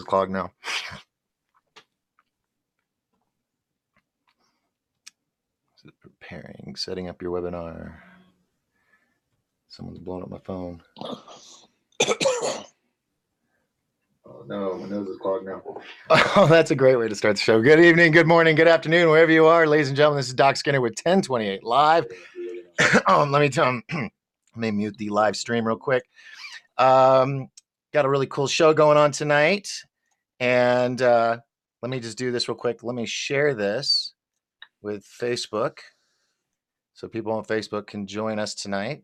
clogged now. Preparing, setting up your webinar. Someone's blowing up my phone. Oh no, my nose is clogged now. Oh, that's a great way to start the show. Good evening, good morning, good afternoon, wherever you are, ladies and gentlemen. This is Doc Skinner with 1028 Live. Let me mute the live stream real quick. Got a really cool show going on tonight, and let me just do this real quick. Let me share this with Facebook so people on Facebook can join us tonight.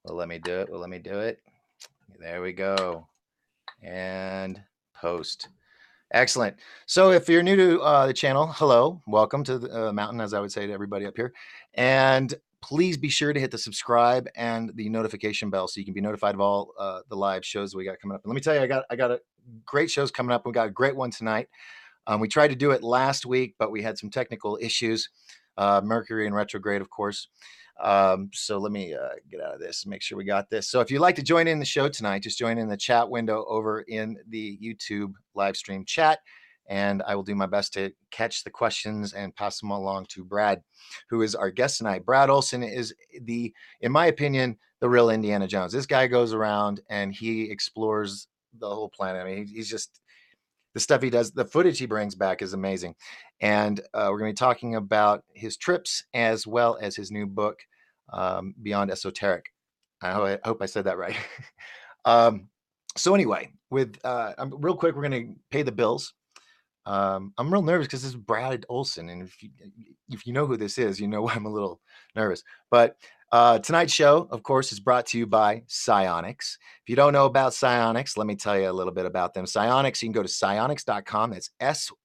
Well, let me do it. There we go. And post. Excellent. So if you're new to the channel, hello, welcome to the mountain, as I would say to everybody up here. And please be sure to hit the subscribe and the notification bell so you can be notified of all the live shows we got coming up. And let me tell you, I got a great shows coming up. We got a great one tonight. We tried to do it last week, but we had some technical issues. Mercury in retrograde, of course. So let me get out of this and make sure we got this. So if you'd like to join in the show tonight, just join in the chat window over in the YouTube live stream chat, and I will do my best to catch the questions and pass them along to Brad, who is our guest tonight. Brad Olsen is in my opinion, the real Indiana Jones. This guy goes around and he explores the whole planet. I mean, he's just, the stuff he does, the footage he brings back is amazing. And we're going to be talking about his trips as well as his new book, Beyond Esoteric. I hope I said that right. So anyway, with real quick, we're going to pay the bills. I'm real nervous because this is Brad Olsen, and if you know who this is, you know I'm a little nervous. But tonight's show, of course, is brought to you by Psionics. If you don't know about Psionics, let me tell you a little bit about them. Psionics, you can go to psionics.com. That's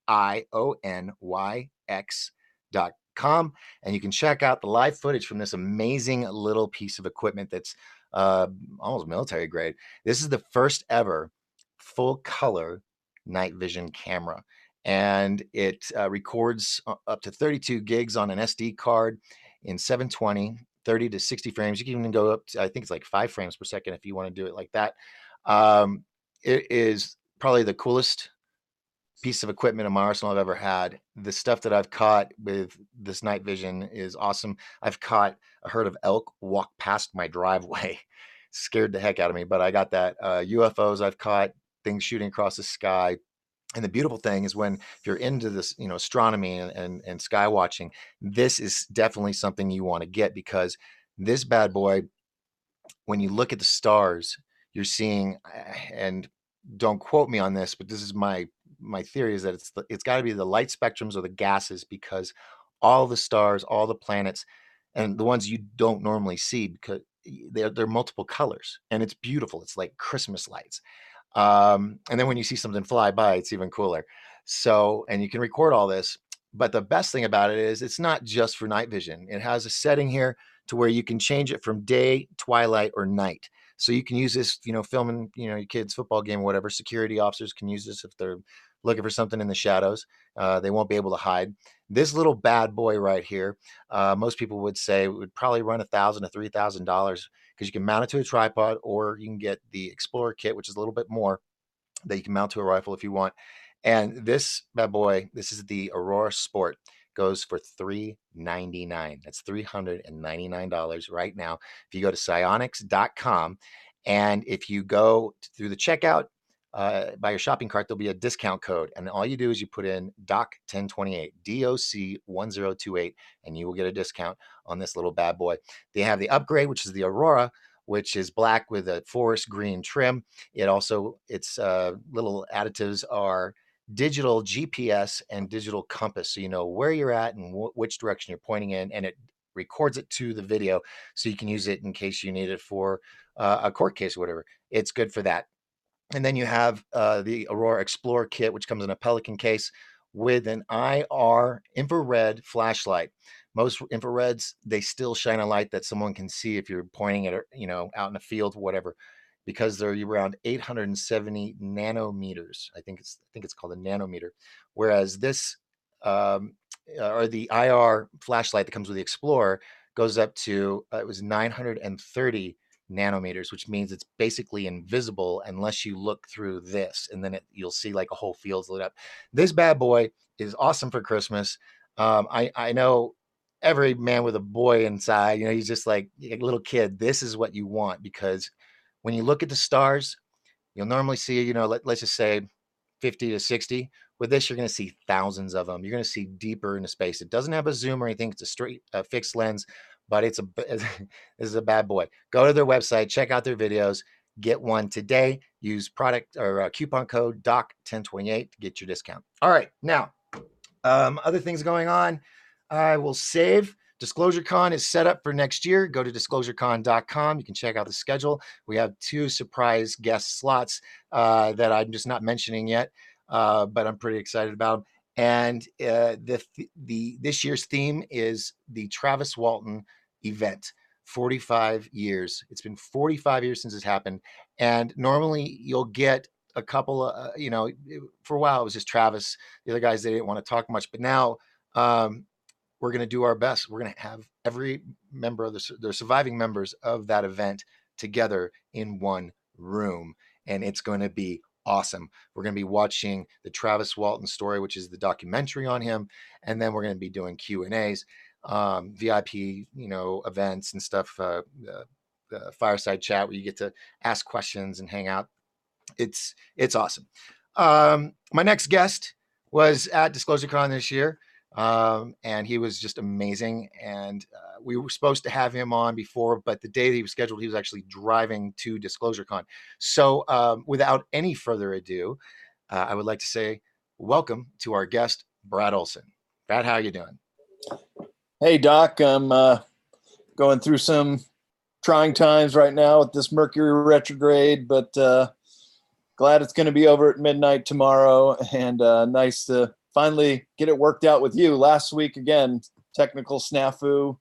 SIONYX.com, and you can check out the live footage from this amazing little piece of equipment that's almost military grade. This is the first ever full color night vision camera, and it records up to 32 gigs on an SD card in 720, 30 to 60 frames. You can even go up to, I think it's like 5 frames per second if you want to do it like that. It is probably the coolest piece of equipment in my arsenal I've ever had. The stuff that I've caught with this night vision is awesome. I've caught a herd of elk walk past my driveway. Scared the heck out of me, but I got that. UFOs I've caught, things shooting across the sky. And the beautiful thing is, when if you're into this, astronomy and sky watching, this is definitely something you want to get, because this bad boy, when you look at the stars, you're seeing, and don't quote me on this, but this is my theory, is that it's got to be the light spectrums or the gases, because all the stars, all the planets, and the ones you don't normally see, because they're multiple colors, and it's beautiful. It's like Christmas lights. And then when you see something fly by, it's even cooler. So, and you can record all this, but the best thing about it is it's not just for night vision. It has a setting here to where you can change it from day, twilight, or night. So you can use this, filming, your kid's football game or whatever. Security officers can use this if they're looking for something in the shadows. They won't be able to hide. This little bad boy right here, most people would say would probably run $1,000 to $3,000, because you can mount it to a tripod, or you can get the Explorer kit, which is a little bit more, that you can mount to a rifle if you want. And this bad boy, this is the Aurora Sport, goes for $399. That's $399 right now. If you go to psionics.com, and if you go through the checkout, by your shopping cart, there'll be a discount code, and all you do is you put in DOC1028, DOC1028, and you will get a discount on this little bad boy. They have the upgrade, which is the Aurora, which is black with a forest green trim. Its little additives are digital GPS and digital compass, so you know where you're at and which direction you're pointing in, and it records it to the video, so you can use it in case you need it for a court case or whatever. It's good for that. And then you have the Aurora Explorer kit, which comes in a Pelican case with an IR infrared flashlight. Most infrareds, they still shine a light that someone can see if you're pointing it, out in a field or whatever, because they're around 870 nanometers. I think it's called a nanometer. Whereas this, or the IR flashlight that comes with the Explorer, goes up to, it was 930 nanometers, which means it's basically invisible unless you look through this, and then you'll see like a whole field's lit up. This bad boy is awesome for Christmas. I know every man with a boy inside, he's just like a little kid. This is what you want, because when you look at the stars, you'll normally see, let's just say 50 to 60. With this, you're going to see thousands of them. You're going to see deeper into space. It doesn't have a zoom or anything. It's a straight fixed lens, but this is a bad boy. Go to their website, check out their videos, get one today. Use product or coupon code DOC1028 to get your discount. All right, now other things going on. I will save. DisclosureCon is set up for next year. Go to disclosurecon.com. You can check out the schedule. We have 2 surprise guest slots that I'm just not mentioning yet, but I'm pretty excited about them. And this year's theme is the Travis Walton event. 45 years. It's been 45 years since it's happened. And normally you'll get a couple of, for a while it was just Travis. The other guys, they didn't want to talk much, but now we're going to do our best. We're going to have every member of the surviving members of that event together in one room, and it's going to be awesome. We're going to be watching the Travis Walton story, which is the documentary on him, and then we're going to be doing Q&As, VIP, events and stuff, fireside chat where you get to ask questions and hang out. It's awesome. My next guest was at DisclosureCon this year, and he was just amazing. And we were supposed to have him on before, but the day that he was scheduled, he was actually driving to DisclosureCon. So without any further ado, I would like to say welcome to our guest, Brad Olsen. Brad, how are you doing? Hey, Doc. I'm going through some trying times right now with this Mercury retrograde, but glad it's going to be over at midnight tomorrow, and nice to finally get it worked out with you. Last week, again, technical snafu,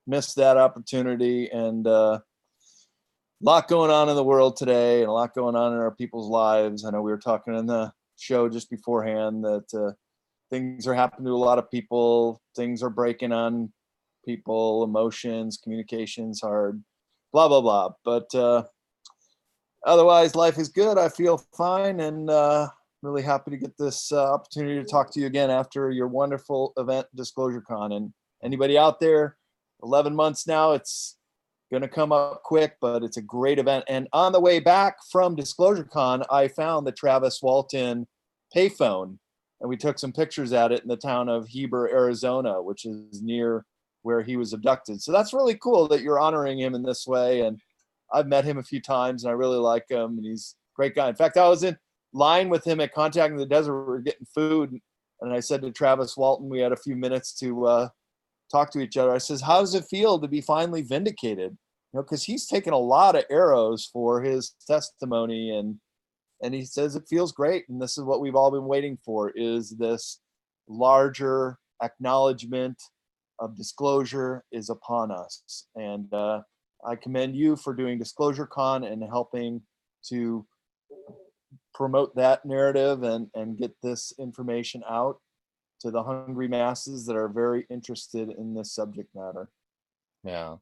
missed that opportunity, and a lot going on in the world today and a lot going on in our people's lives. I know we were talking in the show just beforehand that things are happening to a lot of people. Things are breaking on people, emotions, communication's hard, blah, blah, blah. But otherwise, life is good. I feel fine, and really happy to get this opportunity to talk to you again after your wonderful event, DisclosureCon. And anybody out there, 11 months now, it's going to come up quick, but it's a great event. And on the way back from DisclosureCon, I found the Travis Walton payphone, and we took some pictures at it in the town of Heber, Arizona, which is near where he was abducted. So that's really cool that you're honoring him in this way. And I've met him a few times, and I really like him, and he's a great guy. In fact, I was in line with him at Contacting the Desert. We were getting food, and I said to Travis Walton, we had a few minutes to talk to each other. I says, how does it feel to be finally vindicated? Because he's taken a lot of arrows for his testimony, and he says it feels great. And this is what we've all been waiting for, is this larger acknowledgement of disclosure is upon us. And I commend you for doing DisclosureCon and helping to promote that narrative and get this information out to the hungry masses that are very interested in this subject matter. Yeah.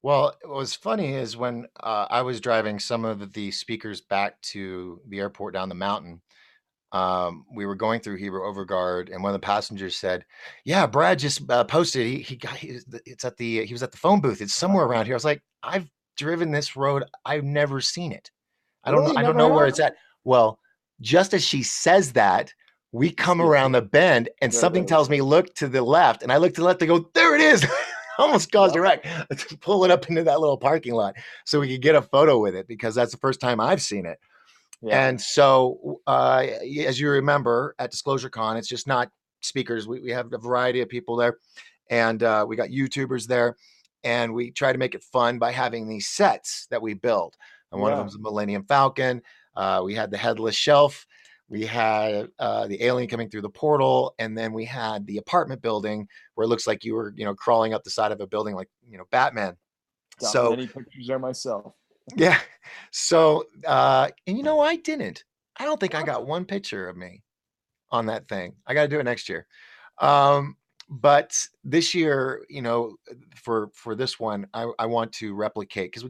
Well, what was funny is when I was driving some of the speakers back to the airport down the mountain, we were going through Heber Overguard, and one of the passengers said, "Yeah, Brad just posted. He was at the phone booth. It's somewhere around here." I was like, "I've driven this road. I've never seen it. I don't know. Really? I don't Never know where have? it's at." Well, just as she says that, we come around the bend, and There it something is. tells me look to the left, and I look to the left. I go, "There it is." Almost caused a wreck. Pull it up into that little parking lot so we could get a photo with it, because that's the first time I've seen it. Yeah. And so, as you remember, at DisclosureCon, it's just not speakers. We have a variety of people there, and we got YouTubers there, and we try to make it fun by having these sets that we build. And one of them is the Millennium Falcon. We had the Headless Shelf. We had the alien coming through the portal, and then we had the apartment building where it looks like you were, crawling up the side of a building like, Batman. Got many pictures there myself. Yeah. So, and I didn't. I don't think I got one picture of me on that thing. I got to do it next year. But this year, for this one, I want to replicate, because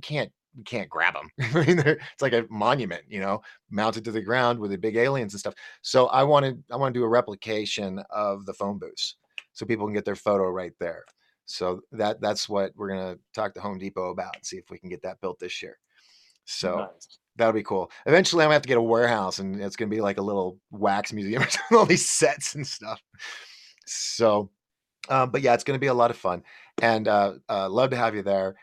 you can't grab them. I mean, it's like a monument, you know, mounted to the ground with the big aliens and stuff. So I want to do a replication of the phone booths so people can get their photo right there. So that's what we're gonna talk to Home Depot about and see if we can get that built this year. So Nice. that'll be cool. Eventually, I'm gonna have to get a warehouse, and it's gonna be like a little wax museum with all these sets and stuff. So, but yeah, it's gonna be a lot of fun, and love to have you there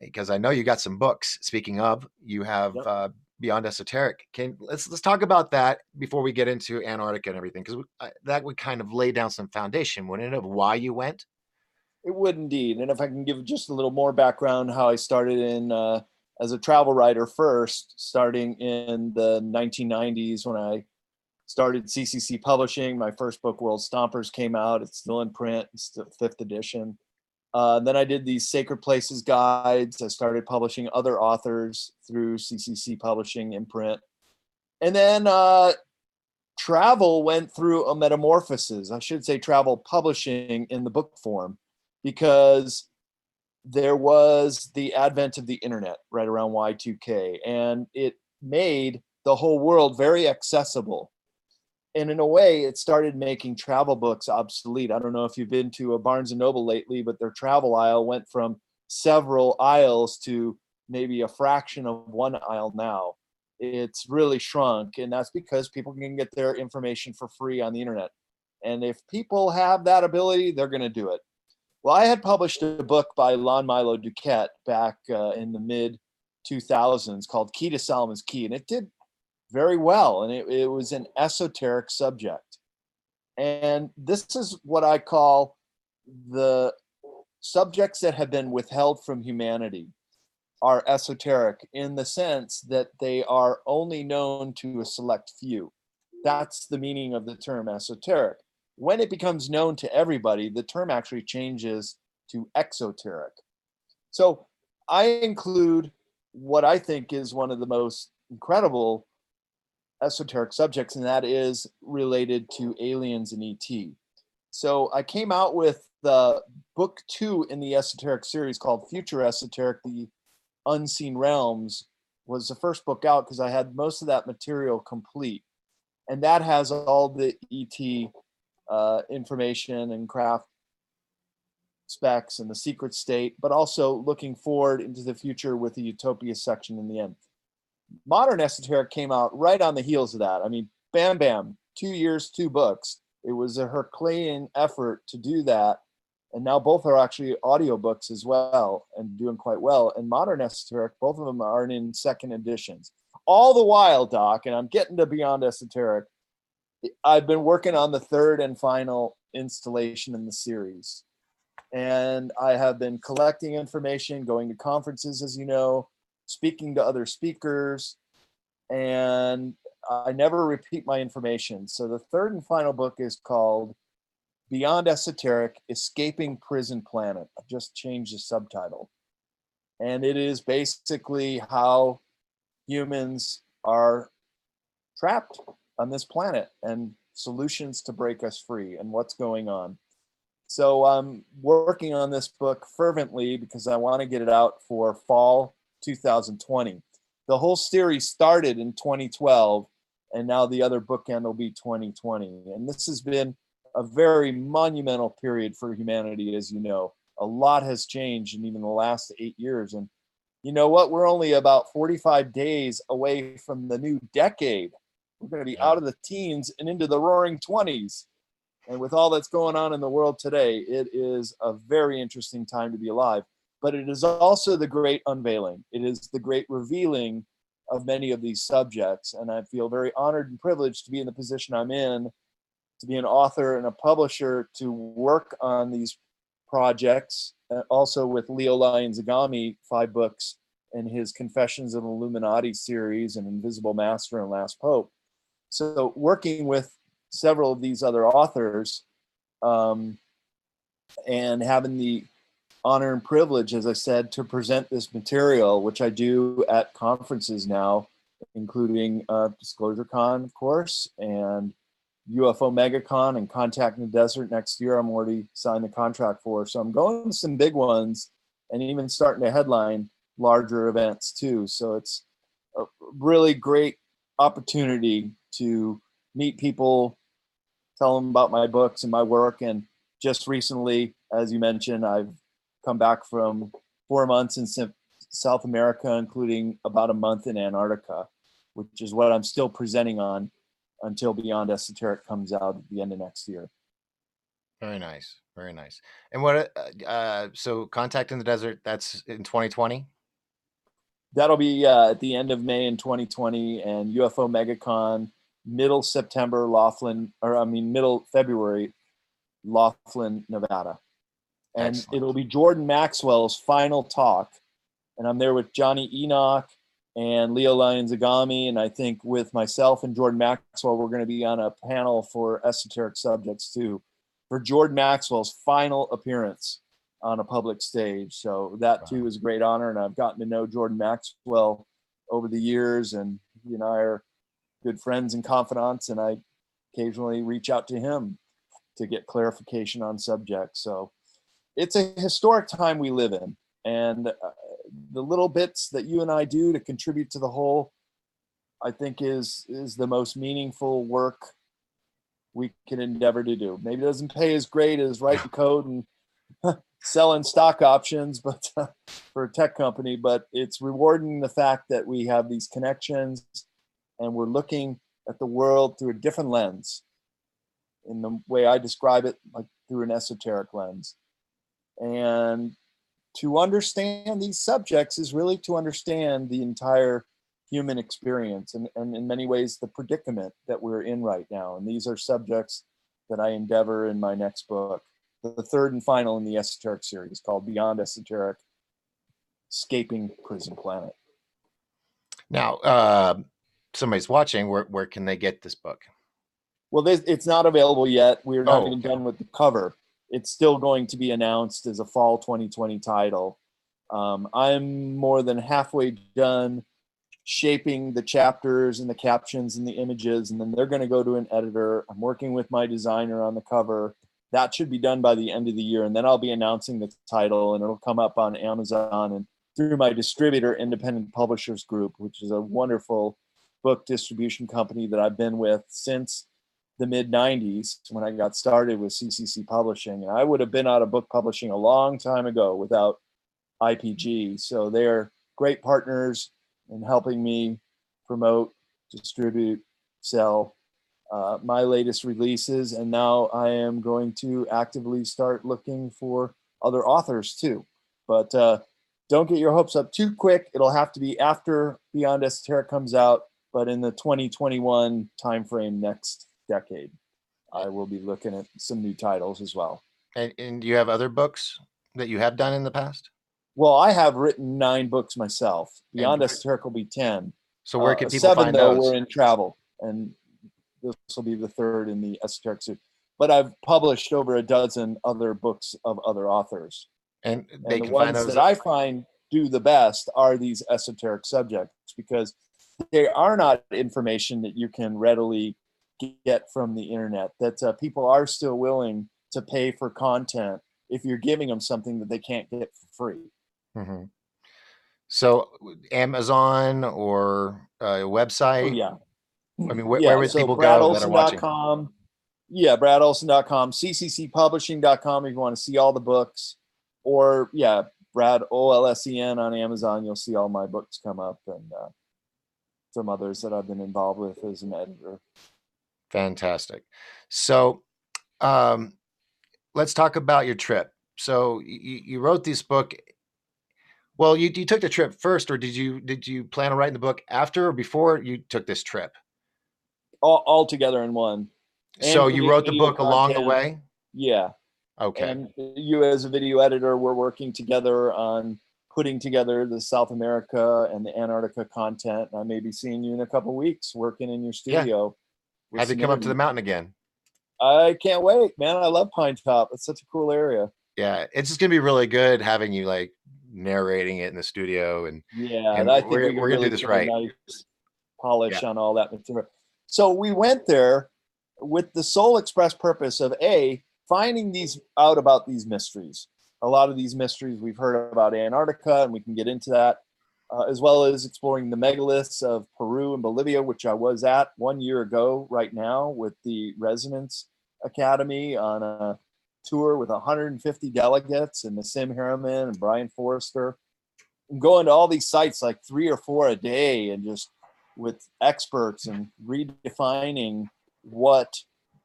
because I know you got some books. Speaking of, you have Yep. Beyond Esoteric. Let's talk about that before we get into Antarctica and everything, because that would kind of lay down some foundation, wouldn't it, of why you went? It would indeed. And if I can give just a little more background, how I started in as a travel writer first, starting in the 1990s when I started CCC Publishing. My first book, World Stompers, came out. It's still in print. It's the 5th edition. Then I did these Sacred Places guides. I started publishing other authors through CCC Publishing in print. And then travel went through a metamorphosis. I should say travel publishing in the book form, because there was the advent of the internet right around Y2K, and it made the whole world very accessible. And in a way, it started making travel books obsolete. I don't know if you've been to a Barnes and Noble lately, but their travel aisle went from several aisles to maybe a fraction of one aisle now. It's really shrunk, and that's because people can get their information for free on the internet. And if people have that ability, they're going to do it. Well, I had published a book by Lon Milo Duquette back in the mid 2000s called Key to Solomon's Key, and it did very well. And it was an esoteric subject. And this is what I call the subjects that have been withheld from humanity are esoteric in the sense that they are only known to a select few. That's the meaning of the term esoteric. When it becomes known to everybody, the term actually changes to exoteric. So I include what I think is one of the most incredible esoteric subjects, and that is related to aliens and ET. So I came out with the book 2 in the esoteric series called Future Esoteric, The Unseen Realms, was the first book out because I had most of that material complete. And that has all the ET information and craft specs and the secret state, but also looking forward into the future with the Utopia section in the end. Modern Esoteric came out right on the heels of that. I mean, bam, bam, 2 years, 2 books. It was a Herculean effort to do that. And now both are actually audiobooks as well and doing quite well. And Modern Esoteric, both of them are in second editions. All the while, Doc, and I'm getting to Beyond Esoteric, I've been working on the third and final installation in the series. And I have been collecting information, going to conferences, as you know, speaking to other speakers, and I never repeat my information. So the third and final book is called Beyond Esoteric, Escaping Prison Planet. I've just changed the subtitle. And it is basically how humans are trapped on this planet and solutions to break us free and what's going on. So I'm working on this book fervently because I want to get it out for fall 2020. The whole series started in 2012, and now the other bookend will be 2020. And this has been a very monumental period for humanity, as you know. A lot has changed in even the last 8 years. And you know what? We're only about 45 days away from the new decade. We're going to be out of the teens and into the roaring 20s. And with all that's going on in the world today, it is a very interesting time to be alive. But it is also the great unveiling. It is the great revealing of many of these subjects. And I feel very honored and privileged to be in the position I'm in, to be an author and a publisher, to work on these projects. Also with Leo Lyon Zagami, 5 books in his Confessions of Illuminati series and Invisible Master and Last Pope. So working with several of these other authors and having the honor and privilege, as I said, to present this material, which I do at conferences now, including Disclosure Con, of course, and UFO Megacon and Contact in the Desert next year. I'm already signed the contract for. So I'm going to some big ones and even starting to headline larger events too. So it's a really great opportunity to meet people, tell them about my books and my work. And just recently, as you mentioned, I've come back from 4 months in South America, including about a month in Antarctica, which is what I'm still presenting on until Beyond Esoteric comes out at the end of next year. Very nice. Very nice. And what, so Contact in the Desert, that's in 2020? That'll be at the end of May in 2020, and UFO Megacon, middle September, middle February, Laughlin, Nevada. And Excellent. it'll be Jordan Maxwell's final talk. And I'm there with Johnny Enoch and Leo Lyons-Agami. And I think with myself and Jordan Maxwell, we're going to be on a panel for esoteric subjects too, for Jordan Maxwell's final appearance on a public stage. So that too is a great honor. And I've gotten to know Jordan Maxwell over the years, and he and I are good friends and confidants. And I occasionally reach out to him to get clarification on subjects. So it's a historic time we live in, and the little bits that you and I do to contribute to the whole, I think is the most meaningful work we can endeavor to do. Maybe it doesn't pay as great as writing code and selling stock options, but for a tech company, but it's rewarding the fact that we have these connections and we're looking at the world through a different lens. In the way I describe it, like through an esoteric lens. And to understand these subjects is really to understand the entire human experience, and in many ways the predicament that we're in right now. And these are subjects that I endeavor in my next book, the third and final in the esoteric series, called Beyond Esoteric: Escaping Prison Planet. Now, somebody's watching. Where can they get this book? Well, it's not available yet. We're not even done with the cover. It's still going to be announced as a fall 2020 title. I'm more than halfway done shaping the chapters and the captions and the images, and then they're going to go to an editor. I'm working with my designer on the cover. That should be done by the end of the year, and then I'll be announcing the title, and it'll come up on Amazon and through my distributor, Independent Publishers Group, which is a wonderful book distribution company that I've been with since the mid 90s when I got started with CCC Publishing. And I would have been out of book publishing a long time ago without IPG. So they're great partners in helping me promote, distribute, sell my latest releases. And now I am going to actively start looking for other authors too. But don't get your hopes up too quick. It'll have to be after Beyond Esoteric comes out, but in the 2021 timeframe next decade, I will be looking at some new titles as well. And do you have other books that you have done in the past? Well, I have written 9 books myself. Beyond Esoteric will be 10. So where can people 7, find though, those? we're in travel, and this will be the 3rd in the esoteric suit. But I've published over a dozen other books of other authors. And they the can ones find those that I find do the best are these esoteric subjects, because they are not information that you can readily get from the internet, that people are still willing to pay for content if you're giving them something that they can't get for free. Mm-hmm. So Amazon or a website? Oh, yeah. I mean, where would people go that are watching? Yeah, BradOlsen.com, CCCPublishing.com if you want to see all the books. Or, yeah, Brad Olsen on Amazon. You'll see all my books come up, and some others that I've been involved with as an editor. Fantastic. So let's talk about your trip. So you wrote this book. Well, you took the trip first, or did you plan on writing the book after or before you took this trip? All together in one. So you wrote the book along the way? Yeah. Okay. And you as a video editor, we're working together on putting together the South America and the Antarctica content. I may be seeing you in a couple of weeks working in your studio. Yeah. Have you come up to the mountain again? I can't wait, man. I love Pine Top. It's such a cool area. Yeah, it's just gonna be really good having you like narrating it in the studio, and I think we're really gonna do this right. Nice polish on all that material. So we went there with the sole express purpose of finding out about these mysteries. A lot of these mysteries we've heard about Antarctica, and we can get into that. as well as exploring the megaliths of Peru and Bolivia, which I was at 1 year ago right now with the Resonance Academy on a tour with 150 delegates and Nassim Harriman and Brian Forrester. And going to all these sites like 3 or 4 a day and just with experts and redefining what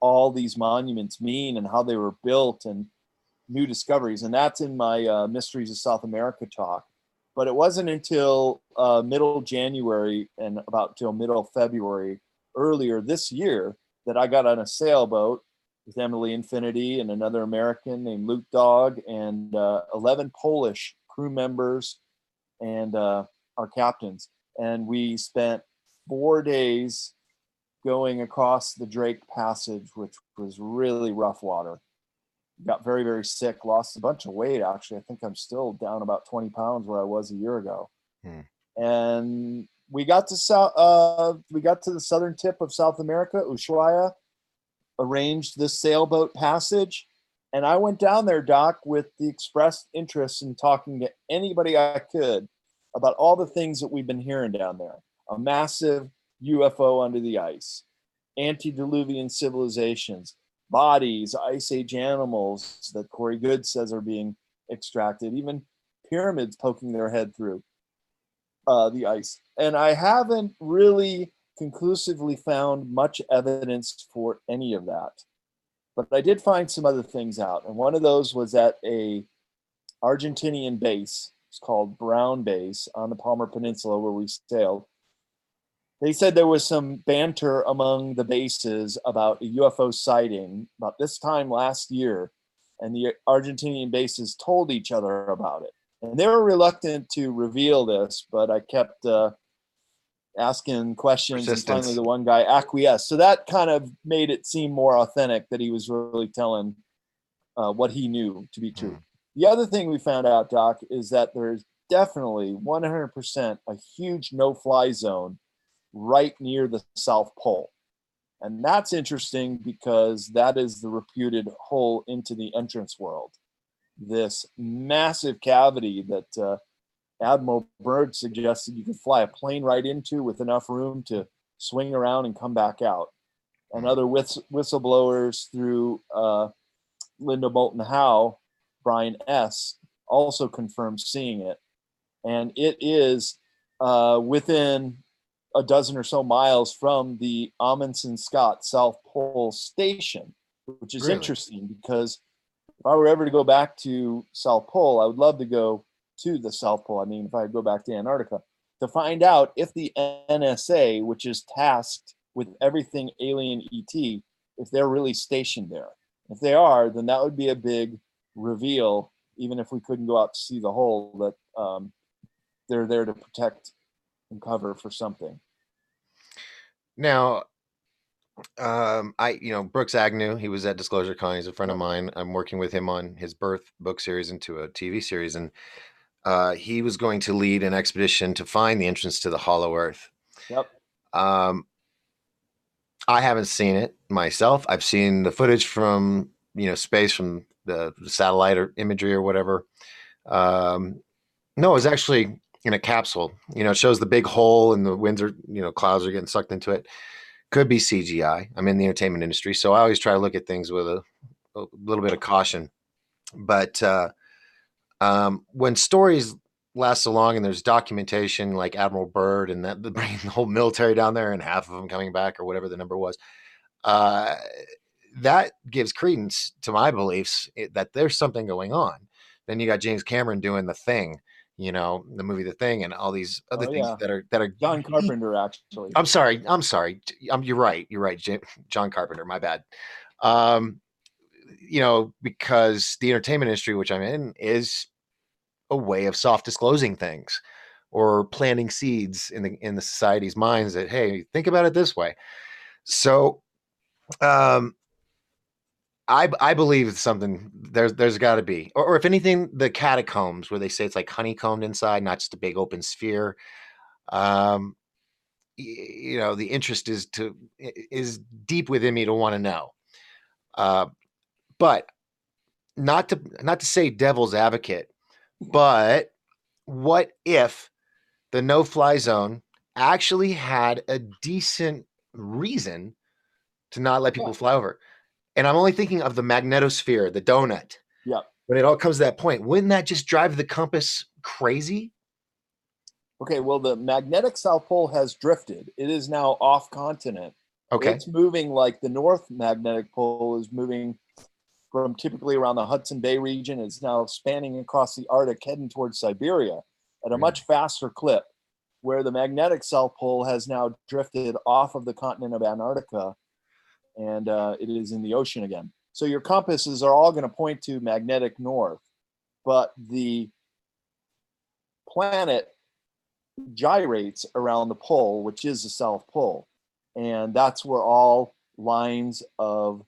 all these monuments mean and how they were built and new discoveries. And that's in my Mysteries of South America talk. But it wasn't until middle January and about till middle February earlier this year that I got on a sailboat with Emily Infinity and another American named Luke Dog and 11 Polish crew members and our captains. And we spent 4 days going across the Drake Passage, which was really rough water. Got very, very sick, lost a bunch of weight, actually. I think I'm still down about 20 pounds where I was a year ago. Hmm. And we got to the southern tip of South America, Ushuaia, arranged this sailboat passage. And I went down there, Doc, with the expressed interest in talking to anybody I could about all the things that we've been hearing down there. A massive UFO under the ice, antediluvian civilizations, bodies, ice age animals that Corey Good says are being extracted, even pyramids poking their head through the ice. And I haven't really conclusively found much evidence for any of that. But I did find some other things out. And one of those was at a Argentinian base. It's called Brown Base on the Palmer Peninsula where we sailed. They said there was some banter among the bases about a UFO sighting about this time last year, and the Argentinian bases told each other about it. And they were reluctant to reveal this, but I kept asking questions, and finally the one guy acquiesced. So that kind of made it seem more authentic that he was really telling what he knew to be true. The other thing we found out, Doc, is that there's definitely 100% a huge no-fly zone right near the South Pole. And that's interesting because that is the reputed hole into the entrance world. This massive cavity that Admiral Byrd suggested you could fly a plane right into with enough room to swing around and come back out. And other whistleblowers through Linda Moulton Howe, Brian S., also confirmed seeing it. And it is within a dozen or so miles from the Amundsen Scott South Pole Station, which is interesting because if I were ever to go back to South Pole, I would love to go to the South Pole. I mean, if I go back to Antarctica, to find out if the NSA, which is tasked with everything alien ET, if they're really stationed there. If they are, then that would be a big reveal, even if we couldn't go out to see the hole, that they're there to protect and cover for something. Now, Brooks Agnew, he was at Disclosure Con. He's a friend of mine. I'm working with him on his Birth book series into a TV series, and he was going to lead an expedition to find the entrance to the Hollow Earth. Yep. I haven't seen it myself. I've seen the footage from space, from the satellite or imagery or whatever. No, it was actually in a capsule. It shows the big hole and the winds are, clouds are getting sucked into it. Could be CGI. I'm in the entertainment industry, so I always try to look at things with a little bit of caution. But when stories last so long and there's documentation like Admiral Byrd and that bringing the whole military down there and half of them coming back or whatever the number was, that gives credence to my beliefs that there's something going on. Then you got James Cameron doing The Thing, the movie The Thing, and all these other things that are John Carpenter, actually. I'm sorry. You're right. John Carpenter. My bad. Because the entertainment industry, which I'm in, is a way of soft disclosing things or planting seeds in the society's minds that, hey, think about it this way. So, I believe it's something there's got to be, or if anything, the catacombs where they say it's like honeycombed inside, not just a big open sphere. The interest is deep within me to want to know. But not to say devil's advocate, but what if the no-fly zone actually had a decent reason to not let Yeah. people fly over. And I'm only thinking of the magnetosphere, the donut. Yeah. When it all comes to that point, wouldn't that just drive the compass crazy? Okay, well, the magnetic South Pole has drifted. It is now off continent. Okay. It's moving like the North Magnetic Pole is moving from typically around the Hudson Bay region. It's now spanning across the Arctic, heading towards Siberia at a Really? much faster clip, where the magnetic South Pole has now drifted off of the continent of Antarctica, and it is in the ocean again. So your compasses are all going to point to magnetic north, but the planet gyrates around the pole, which is the South Pole. And that's where all lines of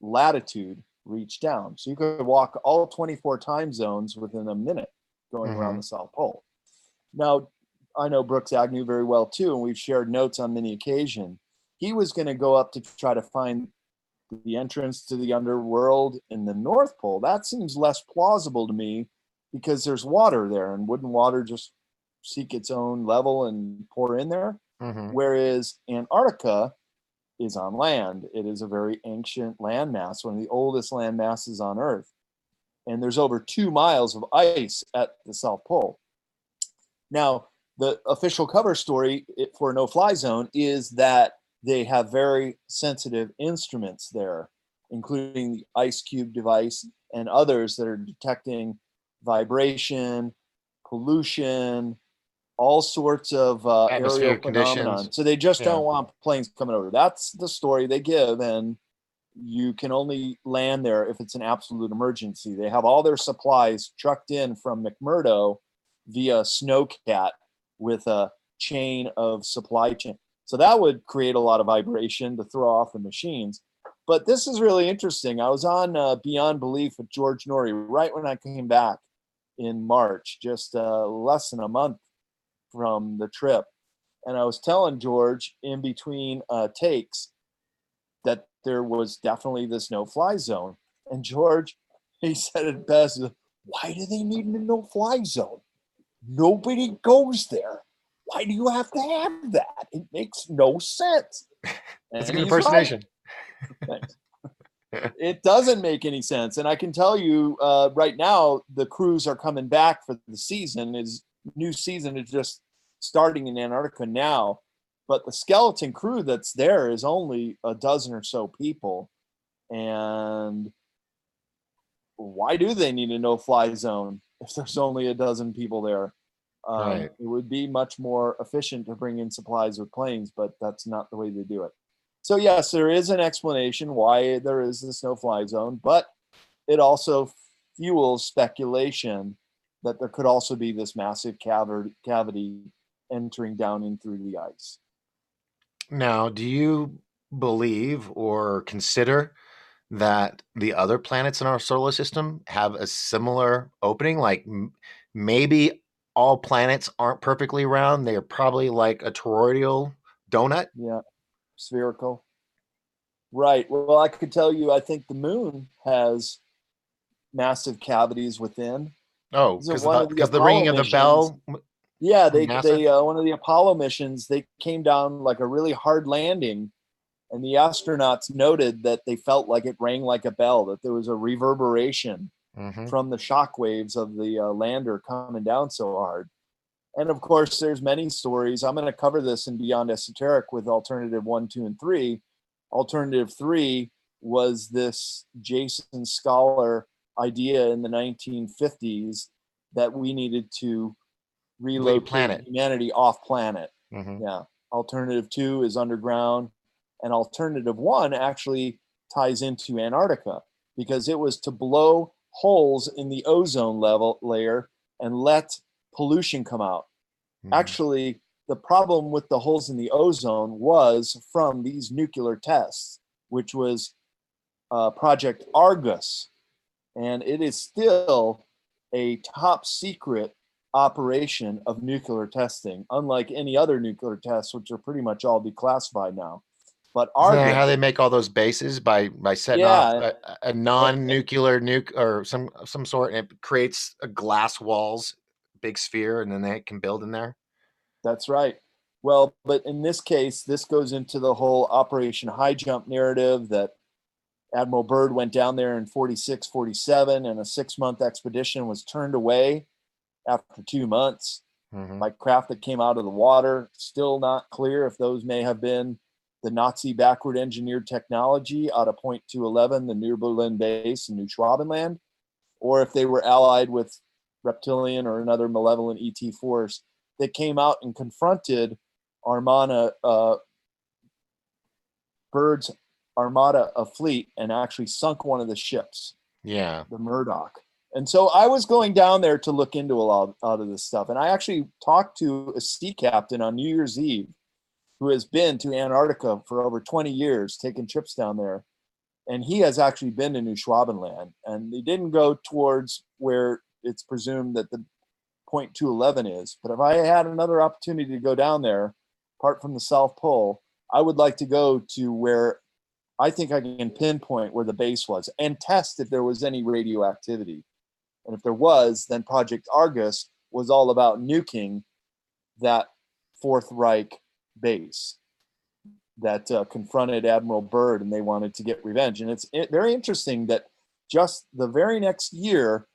latitude reach down. So you could walk all 24 time zones within a minute going around Mm-hmm. the South Pole. Now, I know Brooks Agnew very well too, and we've shared notes on many occasions. He was going to go up to try to find the entrance to the underworld in the North Pole. That seems less plausible to me because there's water there, and wouldn't water just seek its own level and pour in there? Mm-hmm. Whereas Antarctica is on land. It is a very ancient landmass, one of the oldest land masses on Earth. And there's over 2 miles of ice at the South Pole. Now, the official cover story for No Fly Zone is that they have very sensitive instruments there, including the Ice Cube device and others that are detecting vibration, pollution, all sorts of aerial Atmospheric conditions. phenomenon. So they just Yeah. don't want planes coming over. That's the story they give, and you can only land there if it's an absolute emergency. They have all their supplies trucked in from McMurdo via Snowcat with a chain of supply chain. So that would create a lot of vibration to throw off the machines. But this is really interesting. I was on Beyond Belief with George Norrie right when I came back in March, just less than a month from the trip. And I was telling George in between takes that there was definitely this no fly zone. And George, he said it best, why do they need a no fly zone? Nobody goes there. Why do you have to have that? It makes no sense. That's a And good he's right. impersonation. Thanks. It doesn't make any sense. And I can tell you right now, the crews are coming back for the season. Is new season is just starting in Antarctica now. But the skeleton crew that's there is only a dozen or so people. And why do they need a no-fly zone if there's only a dozen people there? Right. It would be much more efficient to bring in supplies with planes, but that's not the way they do it. So yes, there is an explanation why there is this no-fly zone, but it also fuels speculation that there could also be this massive cavity entering down in through the ice. Now, do you believe or consider that the other planets in our solar system have a similar opening? Like maybe all planets aren't perfectly round. They are probably like a toroidal donut. Yeah, spherical. Right. Well, I could tell you, I think the moon has massive cavities within. Oh, Is it because one of the the ringing Apollo of the missions? bell Yeah, from they NASA. one of the Apollo missions, they came down like a really hard landing, and the astronauts noted that they felt like it rang like a bell, that there was a reverberation Mm-hmm. from the shock waves of the lander coming down so hard. And of course, there's many stories. I'm going to cover this in Beyond Esoteric with Alternative 1, 2, and 3. Alternative 3 was this Jason Scholar idea in the 1950s that we needed to Leave relocate planet. humanity off planet. Mm-hmm. Yeah. Alternative 2 is underground. And alternative 1 actually ties into Antarctica because it was to blow holes in the ozone level layer and let pollution come out. Mm-hmm. Actually, the problem with the holes in the ozone was from these nuclear tests, which was Project Argus. And it is still a top secret operation of nuclear testing, unlike any other nuclear tests, which are pretty much all declassified now. But Isn't that how Argus, they make all those bases by setting off yeah, a non-nuclear nuke or some sort, and it creates a glass walls, big sphere, and then they can build in there? That's right. Well, but in this case, this goes into the whole Operation High Jump narrative that Admiral Byrd went down there in 46, 47, and a 6-month expedition was turned away after 2 months Mm-hmm. by craft that came out of the water. Still not clear if those may have been the Nazi backward engineered technology out of Point 211, the Near Berlin base in New Schwabenland, or if they were allied with reptilian or another malevolent ET force that came out and confronted Armada, Byrd's armada of fleet, and actually sunk one of the ships, Yeah. the Murdoch. And so I was going down there to look into a lot of this stuff. And I actually talked to a sea captain on New Year's Eve who has been to Antarctica for over 20 years, taking trips down there. And he has actually been to New Schwabenland. And he didn't go towards where it's presumed that the Point 211 is. But if I had another opportunity to go down there, apart from the South Pole, I would like to go to where I think I can pinpoint where the base was and test if there was any radioactivity. And if there was, then Project Argus was all about nuking that Fourth Reich base that confronted Admiral Byrd, and they wanted to get revenge. And it's very interesting that just the very next year,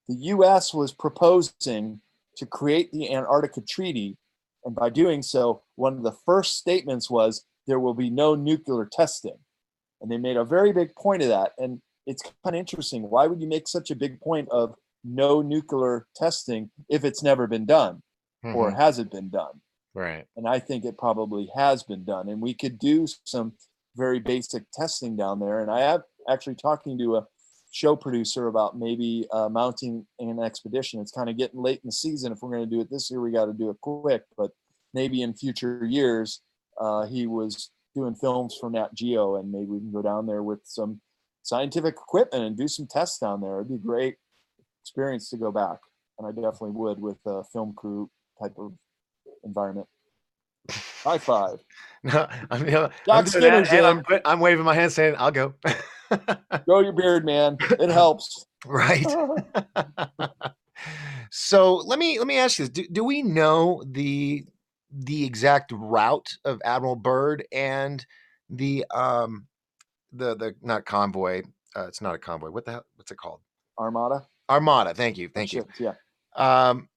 the U.S. was proposing to create the Antarctica Treaty. And by doing so, one of the first statements was there will be no nuclear testing. And they made a very big point of that. And it's kind of interesting. Why would you make such a big point of no nuclear testing if it's never been done, or Mm-hmm. has it been done? Right. And I think it probably has been done. And we could do some very basic testing down there. And I have actually talking to a show producer about maybe mounting an expedition. It's kind of getting late in the season. If we're going to do it this year, we got to do it quick. But maybe in future years, he was doing films for Nat Geo, and maybe we can go down there with some scientific equipment and do some tests down there. It'd be a great experience to go back. And I definitely would with a film crew type of environment. High five. No, I'm Doc doing that, Skinner's and in. I'm waving my hand saying, "I'll go." Grow your beard, man. It helps. Right. So let me ask you this: do we know the exact route of Admiral Byrd and the not convoy? It's not a convoy. What the hell? What's it called? Armada Armada. Thank you. of Thank you. ships. Yeah. Um,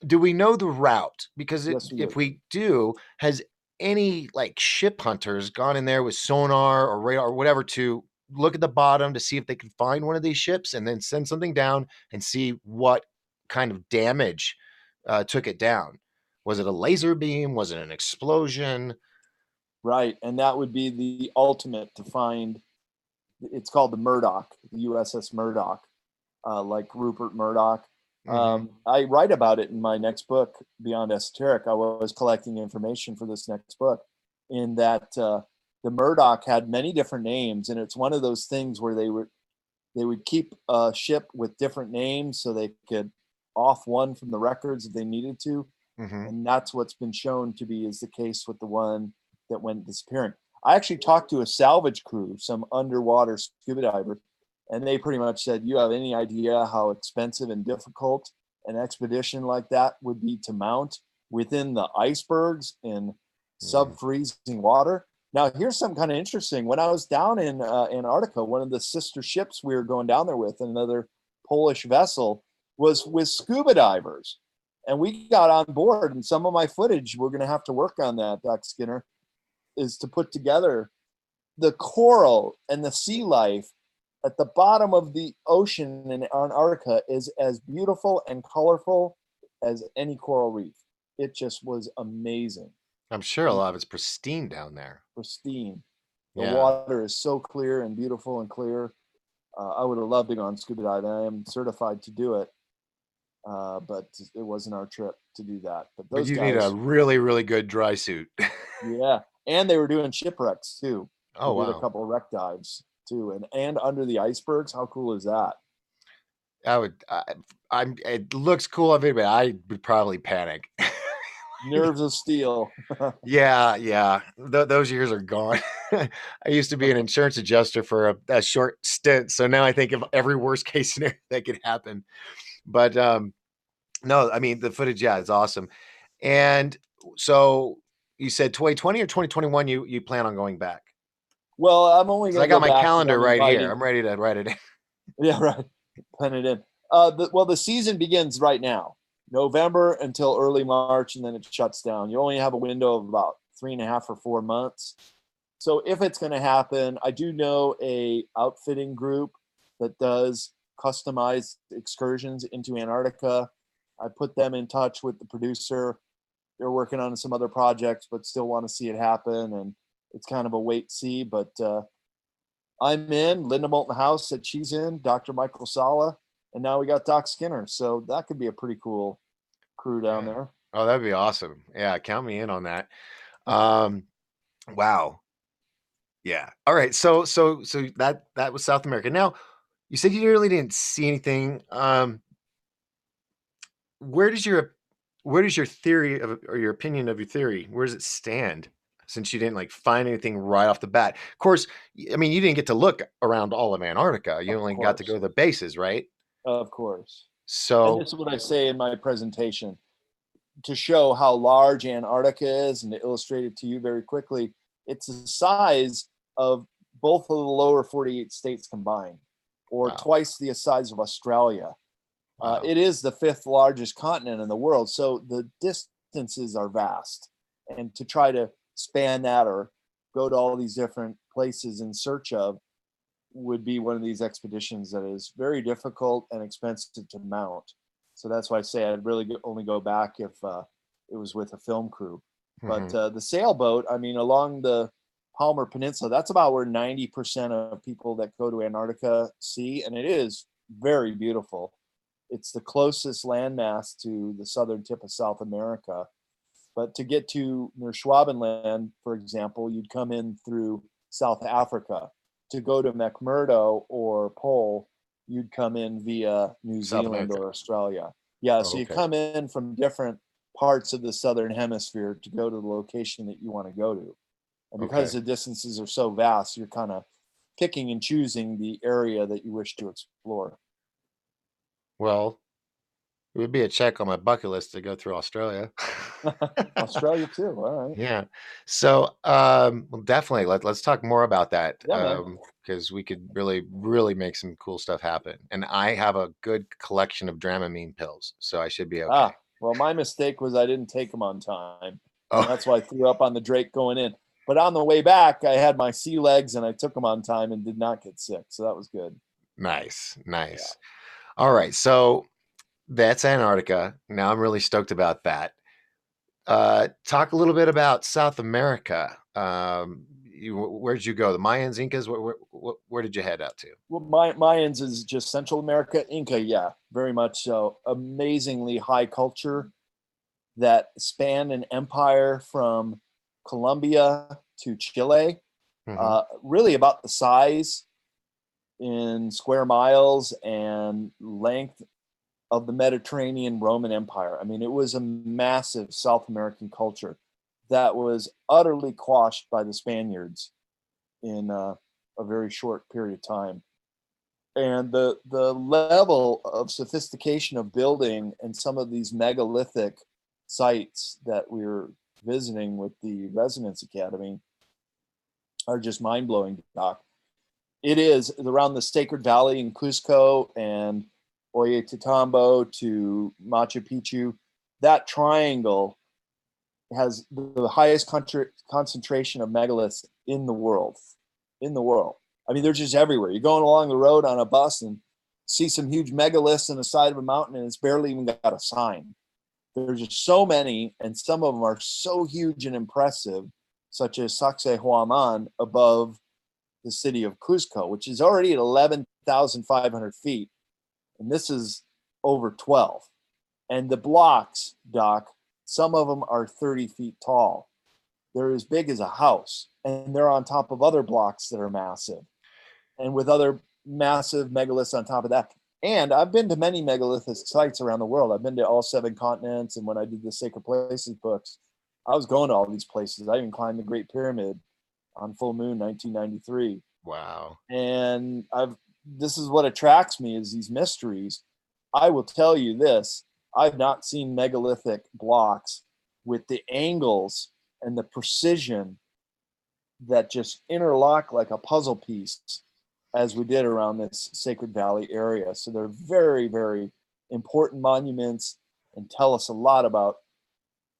do we know the route? Because Yes, we if do. we do, has any like ship hunters gone in there with sonar or radar or whatever to look at the bottom to see if they can find one of these ships and then send something down and see what kind of damage took it down? Was it a laser beam? Was it an explosion? Right. And that would be the ultimate to find. It's called the Murdoch, the USS Murdoch, like Rupert Murdoch. Hmm. I write about it in my next book, Beyond Esoteric. I was collecting information for this next book, in that the Murdoch had many different names, and it's one of those things where they would keep a ship with different names so they could off one from the records if they needed to. Hmm. And that's what's been shown to be is the case with the one that went disappearing. I actually talked to a salvage crew, some underwater scuba diver, and they pretty much said, "You have any idea how expensive and difficult an expedition like that would be to mount within the icebergs in Mm. sub-freezing water?" Now, here's something kind of interesting. When I was down in Antarctica, one of the sister ships we were going down there with, another Polish vessel, was with scuba divers. And we got on board, and some of my footage, we're going to have to work on that, Doc Skinner, is to put together the coral and the sea life at the bottom of the ocean in Antarctica is as beautiful and colorful as any coral reef. It just was amazing I'm sure a and lot of it's pristine down there. pristine. The Yeah. water is so clear and beautiful and clear. I would have loved to go on scuba diving. I am certified to do it, but it wasn't our trip to do that. But But those you need a guys, really, really good dry suit. yeah, and they were doing shipwrecks too. They Oh did a wow. couple of wreck dives too, and under the icebergs. How cool is that? I would. I'm. It looks cool on video, but I would probably panic. Nerves of steel. Yeah, yeah. Those years are gone. I used to be an insurance adjuster for a short stint, so now I think of every worst case scenario that could happen. But no, I mean the footage. Yeah, it's awesome. And So you said 2020 or 2021 you plan on going back? Well, I'm only 'Cause going I to go got my back because calendar I'm right here. inviting. I'm ready to write it in. Yeah, right. Pen it in. Well, the season begins right now, November until early March, and then it shuts down. You only have a window of about 3.5 or 4 months. So if it's going to happen, I do know a outfitting group that does customized excursions into Antarctica. I put them in touch with the producer. They're working on some other projects, but still want to see it happen. And it's kind of a wait see. But I'm in. Linda Moulton House said she's in. Dr. Michael Sala, and now we got Doc Skinner. So that could be a pretty cool crew down Yeah. there. Oh, that'd be awesome. Yeah, count me in on that. Um, wow. Yeah. All right. So that was South America. Now, you said you really didn't see anything. Where does your where does your theory of or your opinion of your theory, where does it stand? Since you didn't like find anything right off the bat. Of course, I mean, you didn't get to look around all of Antarctica. You Of only got to go course, to the bases, right? of course. And So, this is what I say in my presentation to show how large Antarctica is and to illustrate it to you very quickly. It's the size of both of the lower 48 states combined, or wow, twice the size of Australia. wow. It is the fifth largest continent in the world, so the distances are vast. And to try to span that or go to all these different places in search of would be one of these expeditions that is very difficult and expensive to mount. So that's why I say I'd really only go back if it was with a film crew. But Mhm. the sailboat, I mean, along the Palmer Peninsula, that's about where 90% of people that go to Antarctica see, and it is very beautiful. It's the closest landmass to the southern tip of South America. But to get to near Schwabenland, for example, you'd come in through South Africa. To go to McMurdo or Pole, you'd come in via New South Zealand America. or Australia. Yeah, Oh, so you okay. come in from different parts of the southern hemisphere to go to the location that you want to go to. And because Okay. the distances are so vast, you're kind of picking and choosing the area that you wish to explore. Well, it would be a check on my bucket list to go through Australia. Australia too. All right. Yeah. So, well, definitely let's talk more about that. Yeah, man. Because we could really make some cool stuff happen. And I have a good collection of Dramamine pills, so I should be okay. Well, my mistake was I didn't take them on time, and Oh, that's why I threw up on the Drake going in. But on the way back, I had my sea legs and I took them on time and did not get sick, so that was good. nice, Yeah. nice. All right, so that's Antarctica. Now I'm really stoked about that. Talk a little bit about South America. Where'd you go? The Mayans, Incas? Where did you head out to? Well, Mayans is just Central America. Inca, yeah, very much so. Amazingly high culture that spanned an empire from Colombia to Chile, Hmm. really about the size in square miles and length of the Mediterranean Roman Empire. I mean, it was a massive South American culture that was utterly quashed by the Spaniards in a very short period of time. And the level of sophistication of building and some of these megalithic sites that we were visiting with the Residence Academy are just mind blowing, Doc. It is around the Sacred Valley in Cusco and Ollantaytambo to Machu Picchu. That triangle has the highest concentration of megaliths in the world. In the world. I mean, they're just everywhere. You're going along the road on a bus and see some huge megaliths on the side of a mountain, and it's barely even got a sign. There's just so many, and some of them are so huge and impressive, such as Sacsayhuaman above the city of Cuzco, which is already at 11,500 feet. And this is over 12. And the blocks, Doc, some of them are 30 feet tall. They're as big as a house, and they're on top of other blocks that are massive, and with other massive megaliths on top of that. And I've been to many megalithic sites around the world. I've been to all 7 continents, and when I did the Sacred Places books, I was going to all these places. I even climbed the Great Pyramid on full moon 1993. Wow. And I've this is what attracts me is these mysteries. I will tell you this: I've not seen megalithic blocks with the angles and the precision that just interlock like a puzzle piece, as we did around this Sacred Valley area. So they're very, very important monuments and tell us a lot about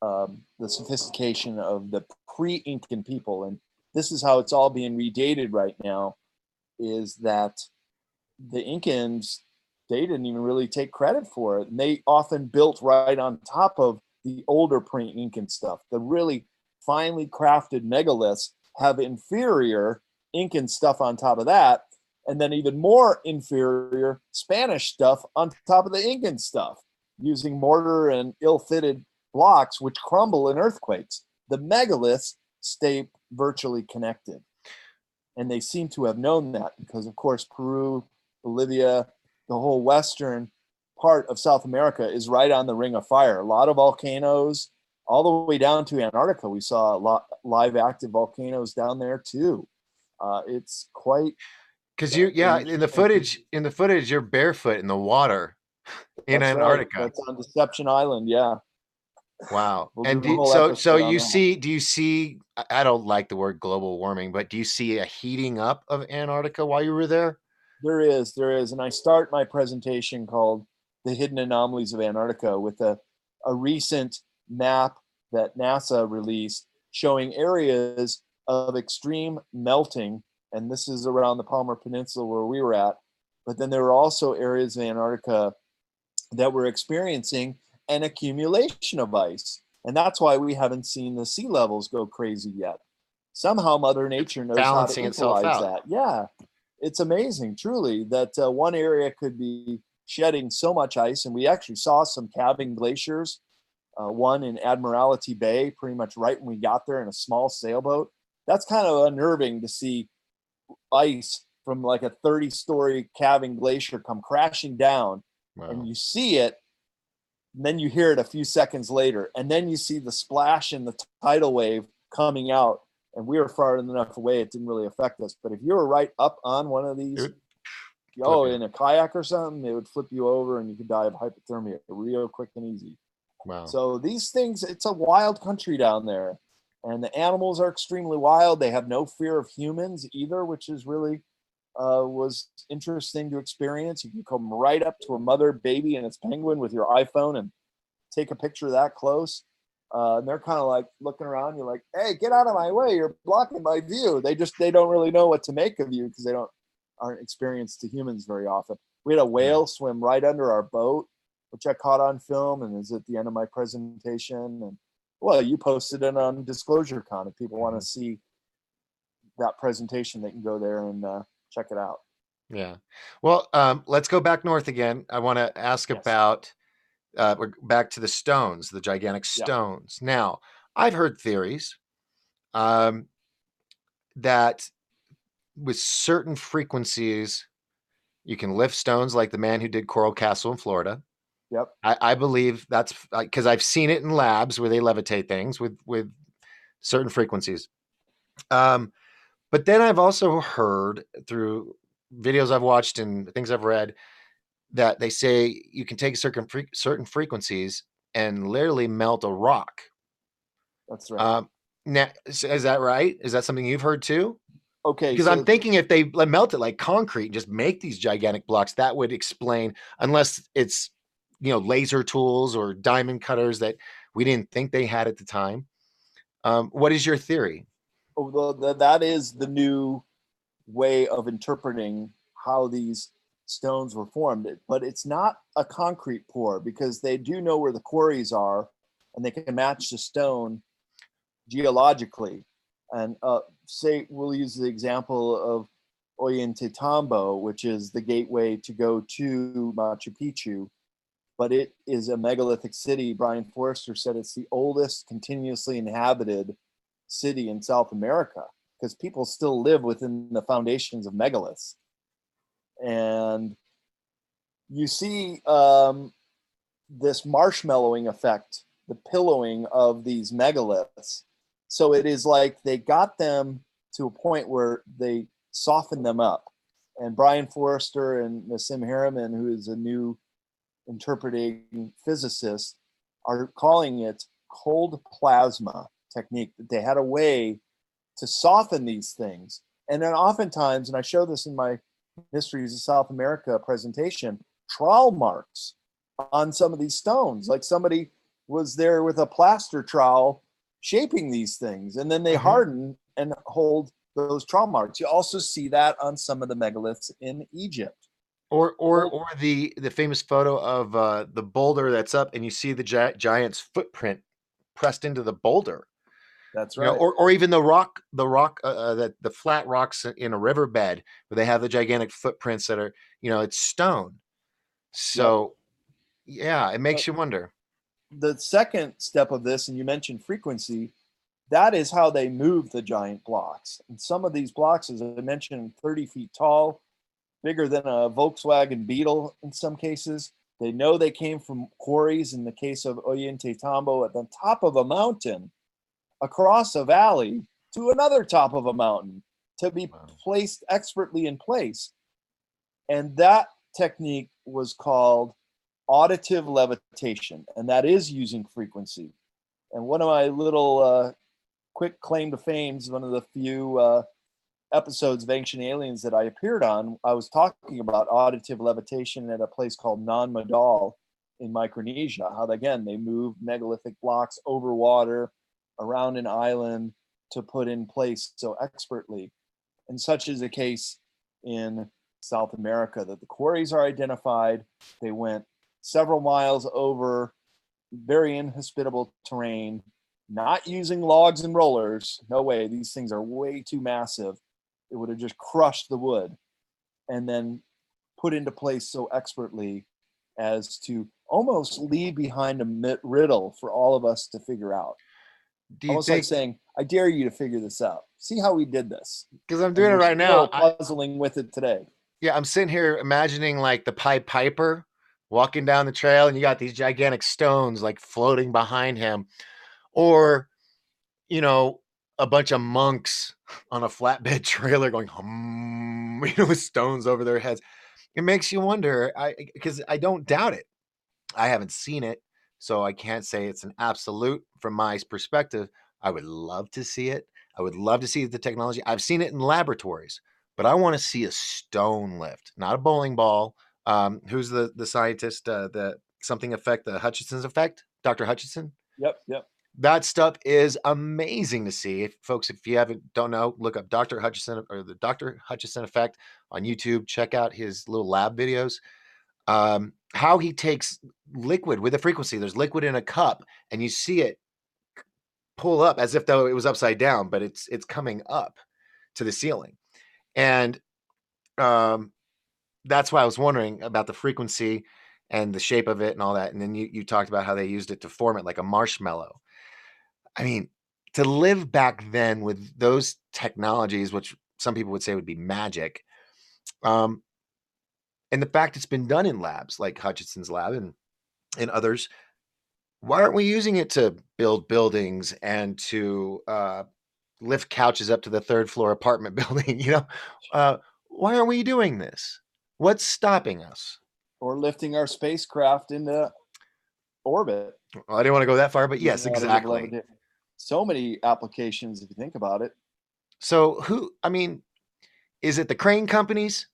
the sophistication of the pre-Incan people. And this is how it's all being redated right now, is that the Incans, they didn't even really take credit for it. And they often built right on top of the older pre-Incan stuff. The really finely crafted megaliths have inferior Incan stuff on top of that, and then even more inferior Spanish stuff on top of the Incan stuff, using mortar and ill-fitted blocks which crumble in earthquakes. The megaliths stay virtually connected. And they seem to have known that because, of course, Peru, Bolivia, the whole western part of South America is right on the Ring of Fire. A lot of volcanoes, all the way down to Antarctica. We saw a lot live active volcanoes down there too. It's quite Because you, yeah, in the footage, you're barefoot in the water in That's right. Antarctica. That's on Deception Island. Yeah. Wow. We'll And do a whole so episode on you that. see, do you see, I don't like the word global warming, but do you see a heating up of Antarctica while you were there? There is. And I start my presentation called The Hidden Anomalies of Antarctica with a recent map that NASA released showing areas of extreme melting. And this is around the Palmer Peninsula where we were at. But then there were also areas of Antarctica that were experiencing an accumulation of ice. And that's why we haven't seen the sea levels go crazy yet. Somehow Mother It's Nature knows how to balancing itself equalize out. that. Yeah, it's amazing, truly, that one area could be shedding so much ice. And we actually saw some calving glaciers, one in Admiralty Bay, pretty much right when we got there in a small sailboat. That's kind of unnerving to see ice from like a 30-story calving glacier come crashing down, and Wow. you see it, and then you hear it a few seconds later, and then you see the splash in the tidal wave coming out. And we were far enough away, it didn't really affect us. But if you were right up on one of these, It flip you. in a kayak or something, it would flip you over and you could die of hypothermia real quick and easy. Wow. So these things, it's a wild country down there. And the animals are extremely wild. They have no fear of humans either, which is really was interesting to experience. You can come right up to a mother baby and its penguin with your iPhone and take a picture that close. And they're kind of like looking around. You're like, "Hey, get out of my way! You're blocking my view." They don't really know what to make of you because they aren't experienced to humans very often. We had a Yeah. whale swim right under our boat, which I caught on film and is at the end of my presentation. And well, you posted it on DisclosureCon. If people want to see that presentation, they can go there and check it out. Yeah. Well, let's go back north again. I want to ask Yes. about, we're back to the stones, the gigantic Yeah. stones. Now, I've heard theories um, that with certain frequencies, you can lift stones like the man who did Coral Castle in Florida. Yep. I believe that's because I've seen it in labs where they levitate things with certain frequencies. But then I've also heard through videos I've watched and things I've read that they say you can take certain frequencies and literally melt a rock. That's right. Now, is that right? Is that something you've heard too? Okay. Because I'm So thinking if they melt it like concrete and just make these gigantic blocks, that would explain, unless it's, laser tools or diamond cutters that we didn't think they had at the time. What is your theory? well, that is the new way of interpreting how these stones were formed. But it's not a concrete pour because they do know where the quarries are and they can match the stone geologically. And say we'll use the example of Ollantaytambo, which is the gateway to go to Machu Picchu, but it is a megalithic city. Brian Forrester said it's the oldest continuously inhabited city in South America because people still live within the foundations of megaliths. And you see this marshmallowing effect, the pillowing of these megaliths. So it is like they got them to a point where they softened them up. And Brian Forrester and Nassim Harriman, who is a new interpreting physicist, are calling it cold plasma technique, that they had a way to soften these things. And then oftentimes, and I show this in my Mysteries of South America presentation, trowel marks on some of these stones. Like somebody was there with a plaster trowel shaping these things, and then they harden and hold those trowel marks. You also see that on some of the megaliths in Egypt. Or the famous photo of the boulder that's up, and you see the giant's footprint pressed into the boulder. That's You know, right. or even the rock that the flat rocks in a riverbed where they have the gigantic footprints that are, it's stone. Yep. So yeah, it makes you wonder. The second step of this, and you mentioned frequency, that is how they move the giant blocks. And some of these blocks, as I mentioned, 30 feet tall, bigger than a Volkswagen Beetle in some cases. They know they came from quarries in the case of Ollantaytambo at the top of a mountain, across a valley to another top of a mountain to be placed expertly in place. And that technique was called auditive levitation, and that is using frequency. And one of my little quick claim to fame is one of the few episodes of Ancient Aliens that I appeared on. I was talking about auditive levitation at a place called Non Madal in Micronesia. How, again, they move megalithic blocks over water around an island to put in place so expertly. And such is the case in South America, that the quarries are identified. They went several miles over very inhospitable terrain, not using logs and rollers. No way. These things are way too massive. It would have just crushed the wood, and then put into place so expertly as to almost leave behind a riddle for all of us to figure out. Do you Almost like think? saying, I dare you to figure this out. See how we did this. Because I'm And doing it we're right now. still puzzling with it today. Yeah, I'm sitting here imagining like the Pied Piper walking down the trail, and you got these gigantic stones like floating behind him, or you know, a bunch of monks on a flatbed trailer going with stones over their heads. It makes you wonder. Because I don't doubt it. I haven't seen it, so I can't say it's an absolute from my perspective. I would love to see it. I would love to see the technology. I've seen it in laboratories, but I want to see a stone lift, not a bowling ball. Who's the scientist? The something effect, the Hutchinson's effect, Dr. Hutchinson. Yep, yep. That stuff is amazing to see. Folks, if you don't know, look up Dr. Hutchinson or the Dr. Hutchinson effect on YouTube. Check out his little lab videos. How he takes liquid with a frequency. There's liquid in a cup, and you see it pull up as if though it was upside down, but it's coming up to the ceiling. And that's why I was wondering about the frequency and the shape of it and all that. And then you talked about how they used it to form it like a marshmallow. I mean, to live back then with those technologies, which some people would say would be magic, and the fact it's been done in labs like Hutchinson's lab and others, why aren't we using it to build buildings and to lift couches up to the third floor apartment building? Why aren't we doing this? What's stopping us? Or lifting our spacecraft into orbit. Well, I didn't want to go that far, but yes, Using auditive exactly. levitation. So many applications if you think about it. So I mean, is it the crane companies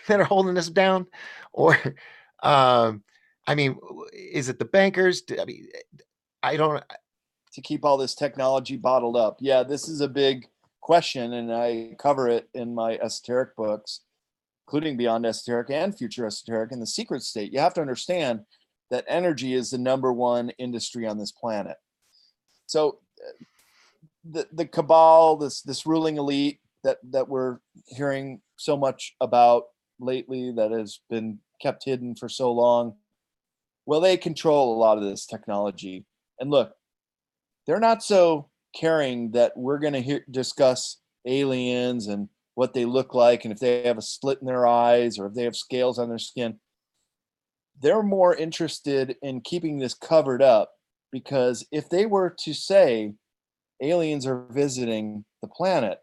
that are holding us down? Or, um, I mean, is it the bankers? I mean, I don't. To keep all this technology bottled up. Yeah, this is a big question, and I cover it in my esoteric books, including Beyond Esoteric and Future Esoteric and The Secret State. You have to understand that energy is the number one industry on this planet. So the cabal, this ruling elite that we're hearing so much about lately, that has been kept hidden for so long, well, they control a lot of this technology. And look, they're not so caring that we're going to discuss aliens and what they look like, and if they have a slit in their eyes or if they have scales on their skin. They're more interested in keeping this covered up, because if they were to say aliens are visiting the planet,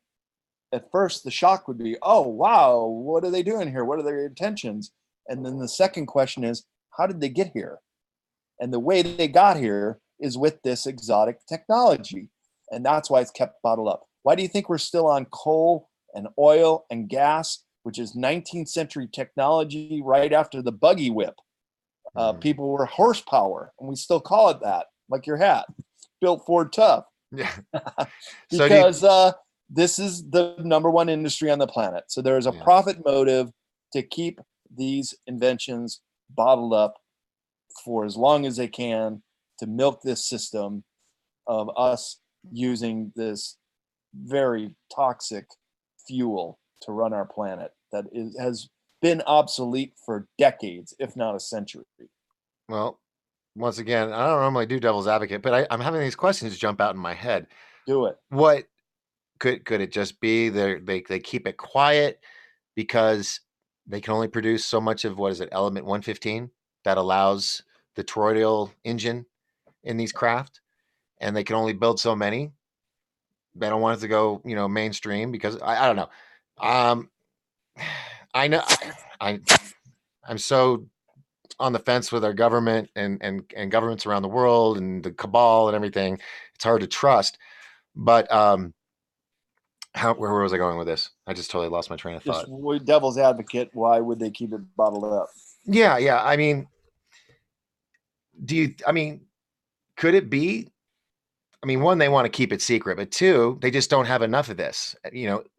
at first the shock would be, oh, wow, what are they doing here? What are their intentions? And then the second question is, how did they get here? And the way they got here is with this exotic technology. And that's why it's kept bottled up. Why do you think we're still on coal and oil and gas, which is 19th century technology right after the buggy whip? People were horsepower, and we still call it that, like your hat, built Ford tough. Yeah. So Because this is the number one industry on the planet. So there is a profit motive to keep these inventions bottled up for as long as they can, to milk this system of us using this very toxic fuel to run our planet that has been obsolete for decades, if not a century. Well, once again, I don't normally do devil's advocate, but I'm having these questions jump out in my head. Do it. What could it just be? They keep it quiet because they can only produce so much of, what is it, element 115 that allows the toroidal engine in these craft, and they can only build so many. They don't want it to go, mainstream because I don't know. Um, I know I I'm so on the fence with our government and governments around the world and the cabal and everything. It's hard to trust. But where was I going with this? I just totally lost my train of Just thought. devil's advocate. Why would they keep it bottled up? Yeah. I mean, could it be? I mean, one, they want to keep it secret, but two, they just don't have enough of this,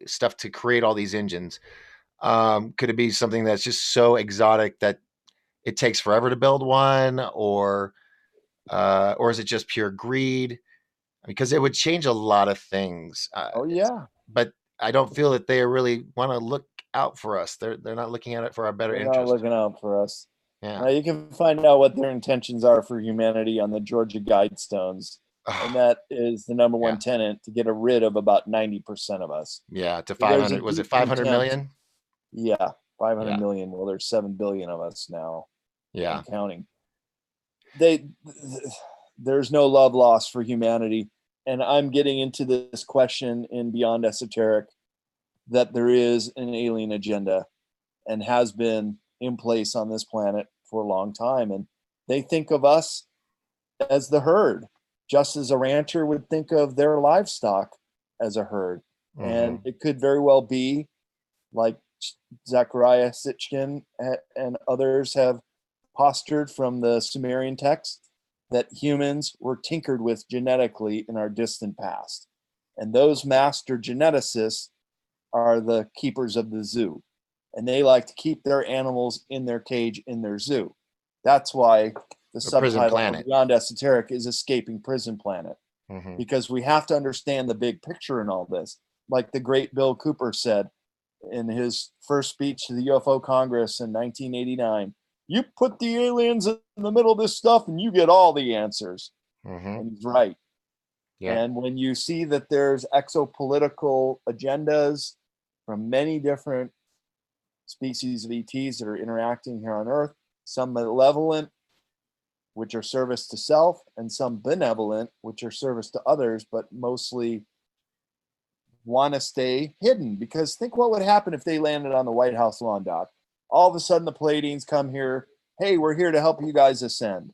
stuff to create all these engines. Could it be something that's just so exotic that it takes forever to build one, or is it just pure greed? Because it would change a lot of things. Oh yeah, But I don't feel that they really want to look out for us. They're not looking at it for our better they're not interest. looking out for us. Yeah. Now you can find out what their intentions are for humanity on the Georgia Guidestones, and that is the number one Yeah. tenet to get rid of about 90% of us. Yeah, to So there's a 500. Was it deep 500 intent. million? Yeah, 500 Yeah. million. Well, there's 7 billion of us now, Yeah. and counting. There's no love lost for humanity, and I'm getting into this question in Beyond Esoteric that there is an alien agenda and has been in place on this planet for a long time, and they think of us as the herd, just as a rancher would think of their livestock as a herd. And it could very well be, like Zechariah Sitchin and others have postured from the Sumerian text, that humans were tinkered with genetically in our distant past. And those master geneticists are the keepers of the zoo. And they like to keep their animals in their cage in their zoo. That's why the subtitle of Beyond Esoteric is Escaping Prison Planet. Because we have to understand the big picture in all this. Like the great Bill Cooper said in his first speech to the UFO Congress in 1989, you put the aliens in the middle of this stuff and you get all the answers. And he's right. Yeah. And when you see that there's exopolitical agendas from many different species of ETs that are interacting here on Earth, some malevolent, which are service to self, and some benevolent, which are service to others, but mostly want to stay hidden. Because think what would happen if they landed on the White House lawn, Doc. All of a sudden the Pleiadians come here. Hey, we're here to help you guys ascend.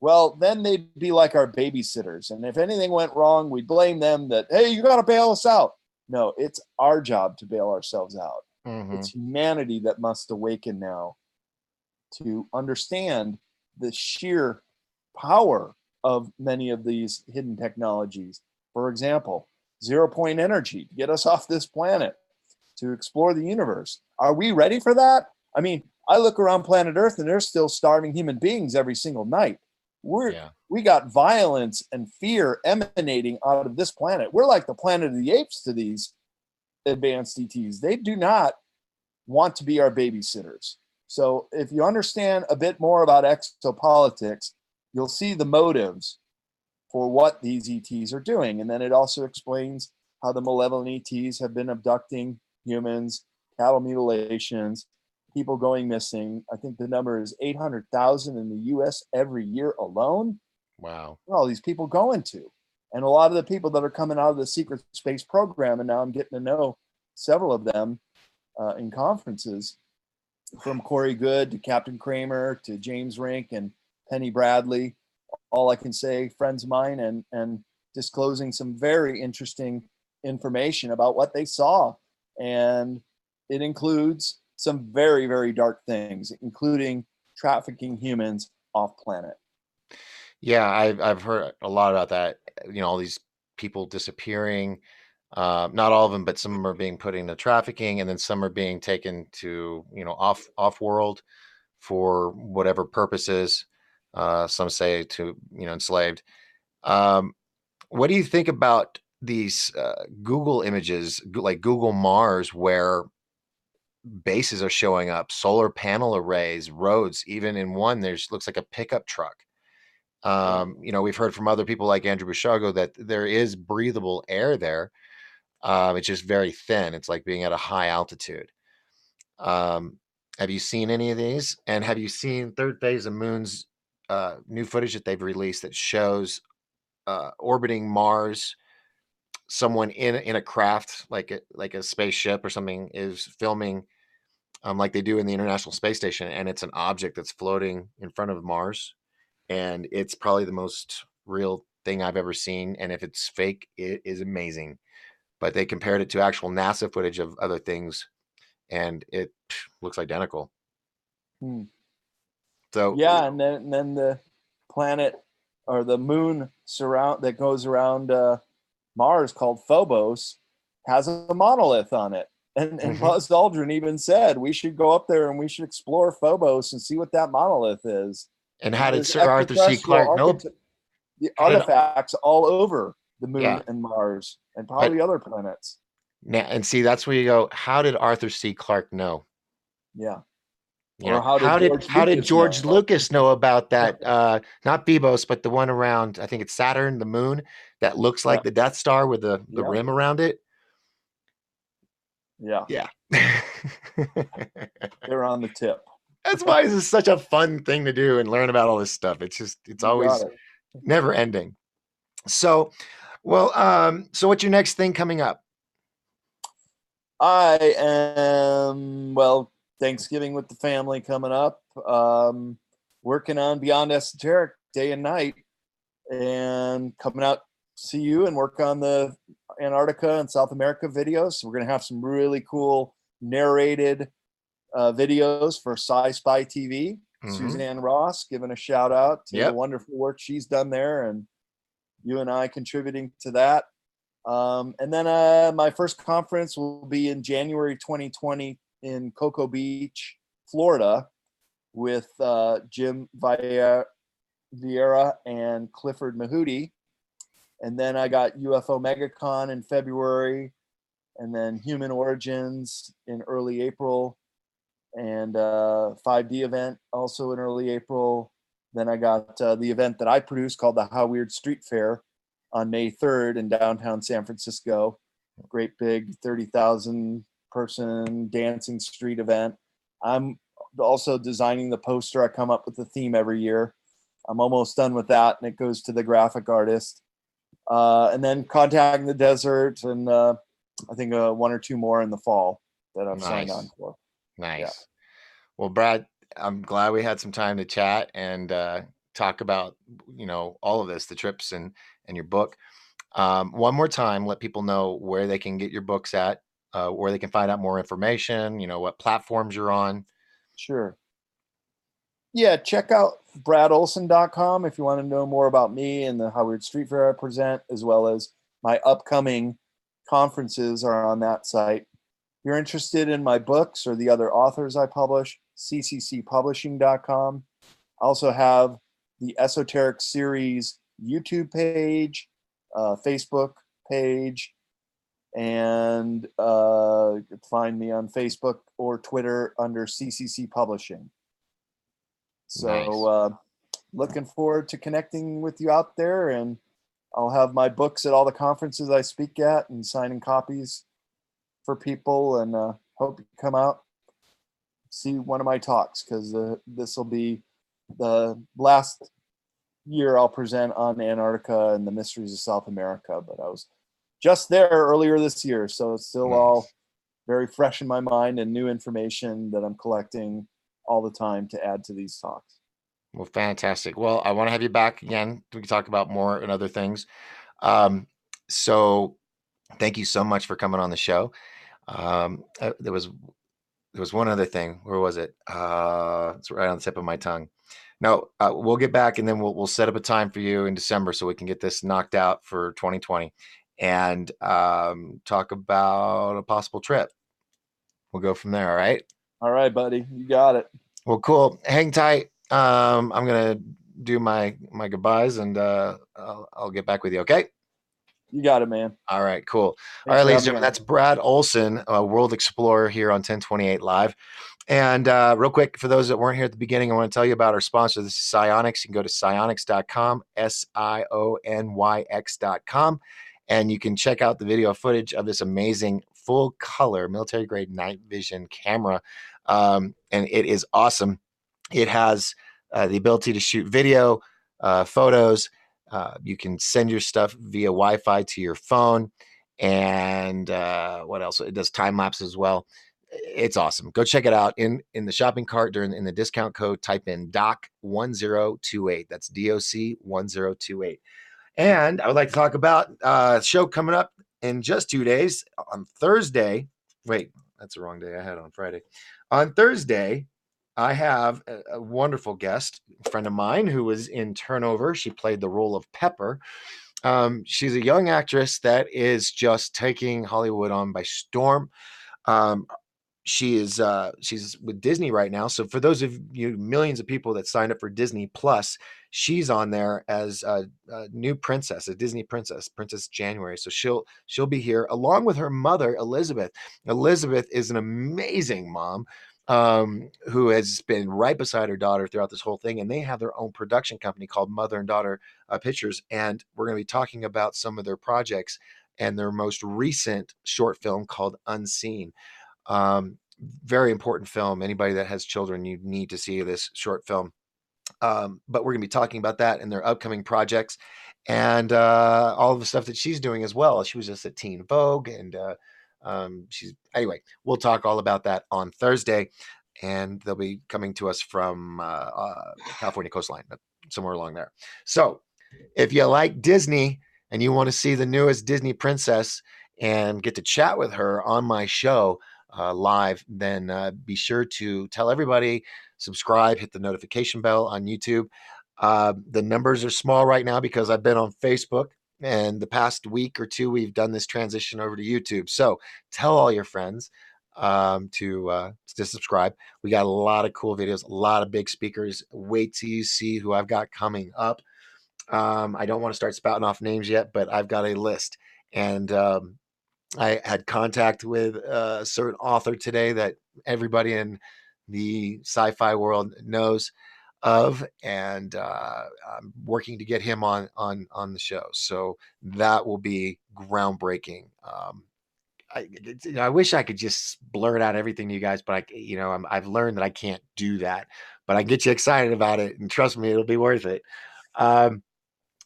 Well, then they'd be like our babysitters. And if anything went wrong, we'd blame them that, hey, you got to bail us out. No, it's our job to bail ourselves out. It's humanity that must awaken now to understand the sheer power of many of these hidden technologies. For example, 0 point energy to get us off this planet, to explore the universe. Are we ready for that? I mean, I look around planet Earth and there's still starving human beings every single night. We got violence and fear emanating out of this planet. We're like the planet of the apes to these advanced ETs. They do not want to be our babysitters. So if you understand a bit more about exopolitics, you'll see the motives for what these ETs are doing. And then it also explains how the malevolent ETs have been abducting humans, cattle mutilations, people going missing. I think the number is 800,000 in the US every year alone. Wow. Where are all these people going to? And a lot of the people that are coming out of the secret space program, and now I'm getting to know several of them in conferences, from Corey Good to Captain Kramer to James Rink and Penny Bradley, all I can say, friends of mine, and disclosing some very interesting information about what they saw. And it includes some very, very dark things, including trafficking humans off planet. Yeah, I've heard a lot about that. All these people disappearing. Not all of them, but some of them are being put into trafficking, and then some are being taken to off world for whatever purposes. Some say to enslaved. Um, what do you think about these Google images, like Google Mars, where bases are showing up, solar panel arrays, roads? Even in one, there's looks like a pickup truck. Yeah. We've heard from other people like Andrew Bushago that there is breathable air there. It's just very thin. It's like being at a high altitude. Um, have you seen any of these? And have you seen Third Phase of Moon's new footage that they've released that shows orbiting Mars? Someone in a craft, like a spaceship or something, is filming, like they do in the International Space Station, and it's an object that's floating in front of Mars, and it's probably the most real thing I've ever seen. And if it's fake, it is amazing. But they compared it to actual NASA footage of other things, and it looks identical. Hmm. So Yeah, and then the planet or the moon surround that goes around Mars, called Phobos, has a monolith on it. And mhm. Buzz Aldrin even said we should go up there and we should explore Phobos and see what that monolith is. And And how did there's Sir Arthur C. extraterrestrial Clarke know? How did artifacts all over the moon Yeah, and Mars and but probably other planets. now and see, that's where you go. How did Arthur C. Clarke know? Yeah. Or how did How did George how did Lucas George know? Lucas know about that? Not Bebos, but the one around, I think it's Saturn, the moon, that looks like Yeah. the Death Star with the Yeah. rim around it. Yeah. Yeah. They're on the tip. That's why this is such a fun thing to do and learn about all this stuff. It's You got always it. never ending. So, well, so what's your next thing coming up? I am, well, Thanksgiving with the family coming up. Working on Beyond Esoteric day and night, and coming out to see you and work on the Antarctica and South America videos. So we're going to have some really cool narrated videos for Sci-Spy TV. Hmm. Suzanne Ross, giving a shout out to the Yep. wonderful work she's done there, and you and I contributing to that. And then my first conference will be in January 2020 in Cocoa Beach, Florida, with Jim Vieira and Clifford Mahooty. And then I got UFO Megacon in February, and then Human Origins in early April, and 5D event also in early April. Then I got the event that I produced called the How Weird Street Fair on May 3rd in downtown San Francisco. Great big 30,000 person dancing street event. I'm also designing the poster. I come up with the theme every year. I'm almost done with that, and it goes to the graphic artist. And then Contacting the Desert, and I think one or two more in the fall that I've signed on Nice. for. Yeah. Nice. Well, Brad, I'm glad we had some time to chat and talk about, all of this, the trips and your book. One more time, let people know where they can get your books at, where they can find out more information, what platforms you're on. Sure. Yeah, check out bradolsen.com if you want to know more about me and the Howard Street Fair I present, as well as my upcoming conferences are on that site. If you're interested in my books or the other authors I publish, cccpublishing.com. I also have the Esoteric Series YouTube page, Facebook page, and you can find me on Facebook or Twitter under CCC Publishing. So Nice. looking forward to connecting with you out there, and I'll have my books at all the conferences I speak at and signing copies for people, and hope you come out, see one of my talks, because this will be the last year I'll present on Antarctica and the mysteries of South America. But I was just there earlier this year, so it's still all Nice. very fresh in my mind and new information that I'm collecting all the time to add to these talks. Well, fantastic. Well, I want to have you back again. We can talk about more and other things. Um, so thank you so much for coming on the show. There was one other thing. Where was it? It's right on the tip of my tongue. No, we'll get back and then we'll set up a time for you in December so we can get this knocked out for 2020 and talk about a possible trip. We'll go from there. All right. All right, buddy, you got it. Well, cool. Hang tight. I'm gonna do my goodbyes and I'll get back with you. Okay. You got it, man. All right, cool. All Thanks right, for ladies and having me gentlemen, on. that's Brad Olsen, a world explorer here on 1028 Live. And real quick, for those that weren't here at the beginning, I want to tell you about our sponsor. This is Psionics. You can go to psionics.com, SIONYX.com, and you can check out the video footage of this amazing full color military grade night vision camera. And it is awesome. It has the ability to shoot video, photos. You can send your stuff via Wi-Fi to your phone, and what else? It does time lapse as well. It's awesome. Go check it out in the shopping cart during in the discount code. Type in DOC 1028. That's DOC 1028. And I would like to talk about a show coming up in just 2 days on Thursday. Wait, that's the wrong day. I had it on Friday. On Thursday, I have a wonderful guest, a friend of mine who was in Turnover. She played the role of Pepper. She's a young actress that is just taking Hollywood on by storm. Um, she's with Disney right now. So for those of you millions of people that signed up for Disney Plus, she's on there as a new princess, a Disney princess, Princess January. So she'll be here along with her mother Elizabeth. Elizabeth is an amazing mom who has been right beside her daughter throughout this whole thing, and they have their own production company called Mother and Daughter Pictures, and we're going to be talking about some of their projects and their most recent short film called Unseen. Very important film. Anybody that has children, you need to see this short film. But we're going to be talking about that and their upcoming projects and all of the stuff that she's doing as well. She was just at Teen Vogue, and she's anyway. We'll talk all about that on Thursday, and they'll be coming to us from California coastline, somewhere along there. So if you like Disney and you want to see the newest Disney princess and get to chat with her on my show live, then be sure to tell everybody, subscribe, hit the notification bell on YouTube. The numbers are small right now because I've been on Facebook, and the past week or two, we've done this transition over to YouTube. So tell all your friends to subscribe. We got a lot of cool videos, a lot of big speakers. Wait till you see who I've got coming up. I don't want to start spouting off names yet, but I've got a list. And I had contact with a certain author today that everybody in the sci-fi world knows of, and I'm working to get him on the show. So that will be groundbreaking. I wish I could just blurt out everything to you guys, but I've learned that I can't do that. But I can get you excited about it, and trust me, it'll be worth it. Um,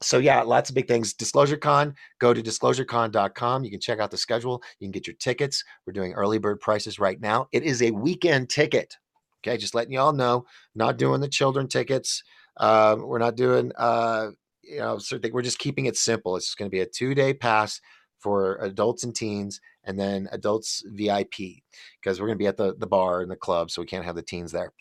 so yeah, lots of big things. Disclosure Con, go to disclosurecon.com. You can check out the schedule. You can get your tickets. We're doing early bird prices right now. It is a weekend ticket. Okay, just letting you all know, not doing the children tickets. We're not doing we're just keeping it simple. It's just going to be a 2-day pass for adults and teens, and then adults VIP, because we're going to be at the bar and the club, so we can't have the teens there.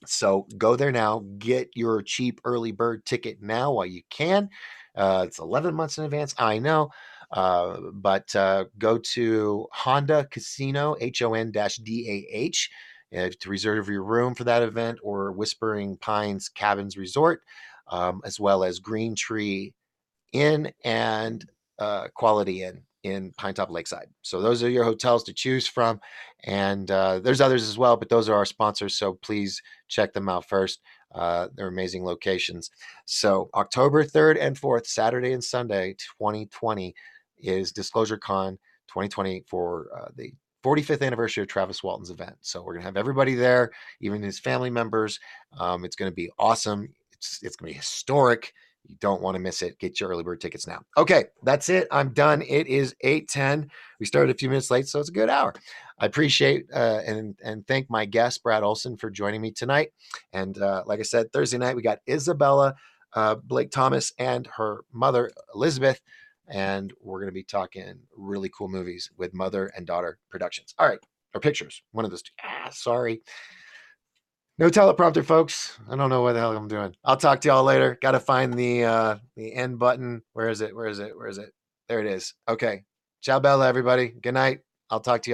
So go there now, get your cheap early bird ticket now while you can. It's 11 months in advance, I know. But go to Honda Casino, HON-DAH, to reserve your room for that event, or Whispering Pines Cabins Resort, as well as Green Tree Inn and Quality Inn in Pinetop Lakeside. So those are your hotels to choose from, and there's others as well, but those are our sponsors. So please check them out first. They're amazing locations. So October 3rd and 4th, Saturday and Sunday, 2020, is Disclosure Con 2020 for the 45th anniversary of Travis Walton's event. So we're gonna have everybody there, even his family members. It's going to be awesome. It's going to be historic. You don't want to miss it. Get your early bird tickets now. Okay, that's it. I'm done. It is 8:10. We started a few minutes late, so it's a good hour. I appreciate and thank my guest, Brad Olsen, for joining me tonight. And like I said, Thursday night, we got Isabella Blake Thomas and her mother, Elizabeth. And we're going to be talking really cool movies with mother and daughter productions. All right, or pictures. One of those two. Sorry. No teleprompter, folks. I don't know what the hell I'm doing. I'll talk to y'all later. Got to find the end button. Where is it? Where is it? Where is it? There it is. Okay. Ciao, Bella, everybody. Good night. I'll talk to you.